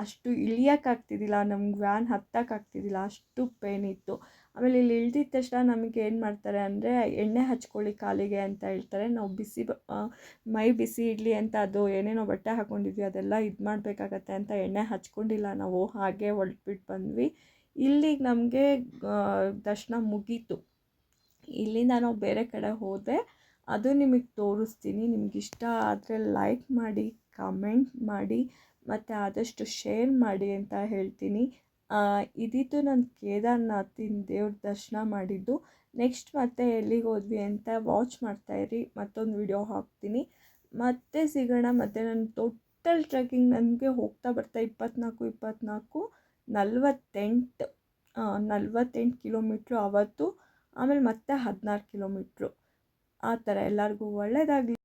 ಅಷ್ಟು ಇಳಿಯೋಕ್ಕಾಗ್ತಿದ್ದಿಲ್ಲ, ನಮ್ಗೆ ವ್ಯಾನ್ ಹತ್ತೋಕ್ಕಾಗ್ತಿದ್ದಿಲ್ಲ, ಅಷ್ಟು ಪೇನ್ ಇತ್ತು. ಆಮೇಲೆ ಇಲ್ಲಿ ಇಳ್ದಿದ ತಕ್ಷಣ ನಮಗೆ ಏನು ಮಾಡ್ತಾರೆ ಅಂದರೆ ಎಣ್ಣೆ ಹಚ್ಕೊಳ್ಳಿ ಕಾಲಿಗೆ ಅಂತ ಹೇಳ್ತಾರೆ. ನಾವು ಮೈ ಬಿಸಿ ಇಡಲಿ ಅಂತ ಅದು ಏನೇನೋ ಬಟ್ಟೆ ಹಾಕ್ಕೊಂಡಿದ್ವಿ ಅದೆಲ್ಲ ಇದು ಮಾಡಬೇಕಾಗತ್ತೆ ಅಂತ ಎಣ್ಣೆ ಹಚ್ಕೊಂಡಿಲ್ಲ ನಾವು, ಹಾಗೆ ಹೊರಟ್ಬಿಟ್ಟು ಬಂದ್ವಿ. ಇಲ್ಲಿಗೆ ನಮಗೆ ದರ್ಶನ ಮುಗೀತು. ಇಲ್ಲಿಂದ ನಾವು ಬೇರೆ ಕಡೆ ಹೋದೆ, ಅದು ನಿಮಗೆ ತೋರಿಸ್ತೀನಿ. ನಿಮಗಿಷ್ಟ ಆದರೆ ಲೈಕ್ ಮಾಡಿ, ಕಮೆಂಟ್ ಮಾಡಿ, ಮತ್ತು ಆದಷ್ಟು ಶೇರ್ ಮಾಡಿ ಅಂತ ಹೇಳ್ತೀನಿ. ಇದಿತ್ತು ನಾನು ಕೇದಾರ್ನಾಥಿನ ದೇವ್ರ ದರ್ಶನ ಮಾಡಿದ್ದು. ನೆಕ್ಸ್ಟ್ ಮತ್ತೆ ಎಲ್ಲಿಗೆ ಹೋದ್ವಿ ಅಂತ ವಾಚ್ ಮಾಡ್ತಾಯಿರಿ, ಮತ್ತೊಂದು ವಿಡಿಯೋ ಹಾಕ್ತೀನಿ. ಮತ್ತೆ ಸಿಗೋಣ. ಮತ್ತು ನನ್ನ ಟೋಟಲ್ ಟ್ರೆಕ್ಕಿಂಗ್ ನನಗೆ ಹೋಗ್ತಾ ಬರ್ತಾ 48 ಕಿಲೋಮೀಟ್ರು ಆವತ್ತು. ಆಮೇಲೆ ಮತ್ತೆ 16 ಕಿಲೋಮೀಟ್ರು. ಆ ಥರ. ಎಲ್ಲರಿಗೂ ಒಳ್ಳೆಯದಾಗಲಿ.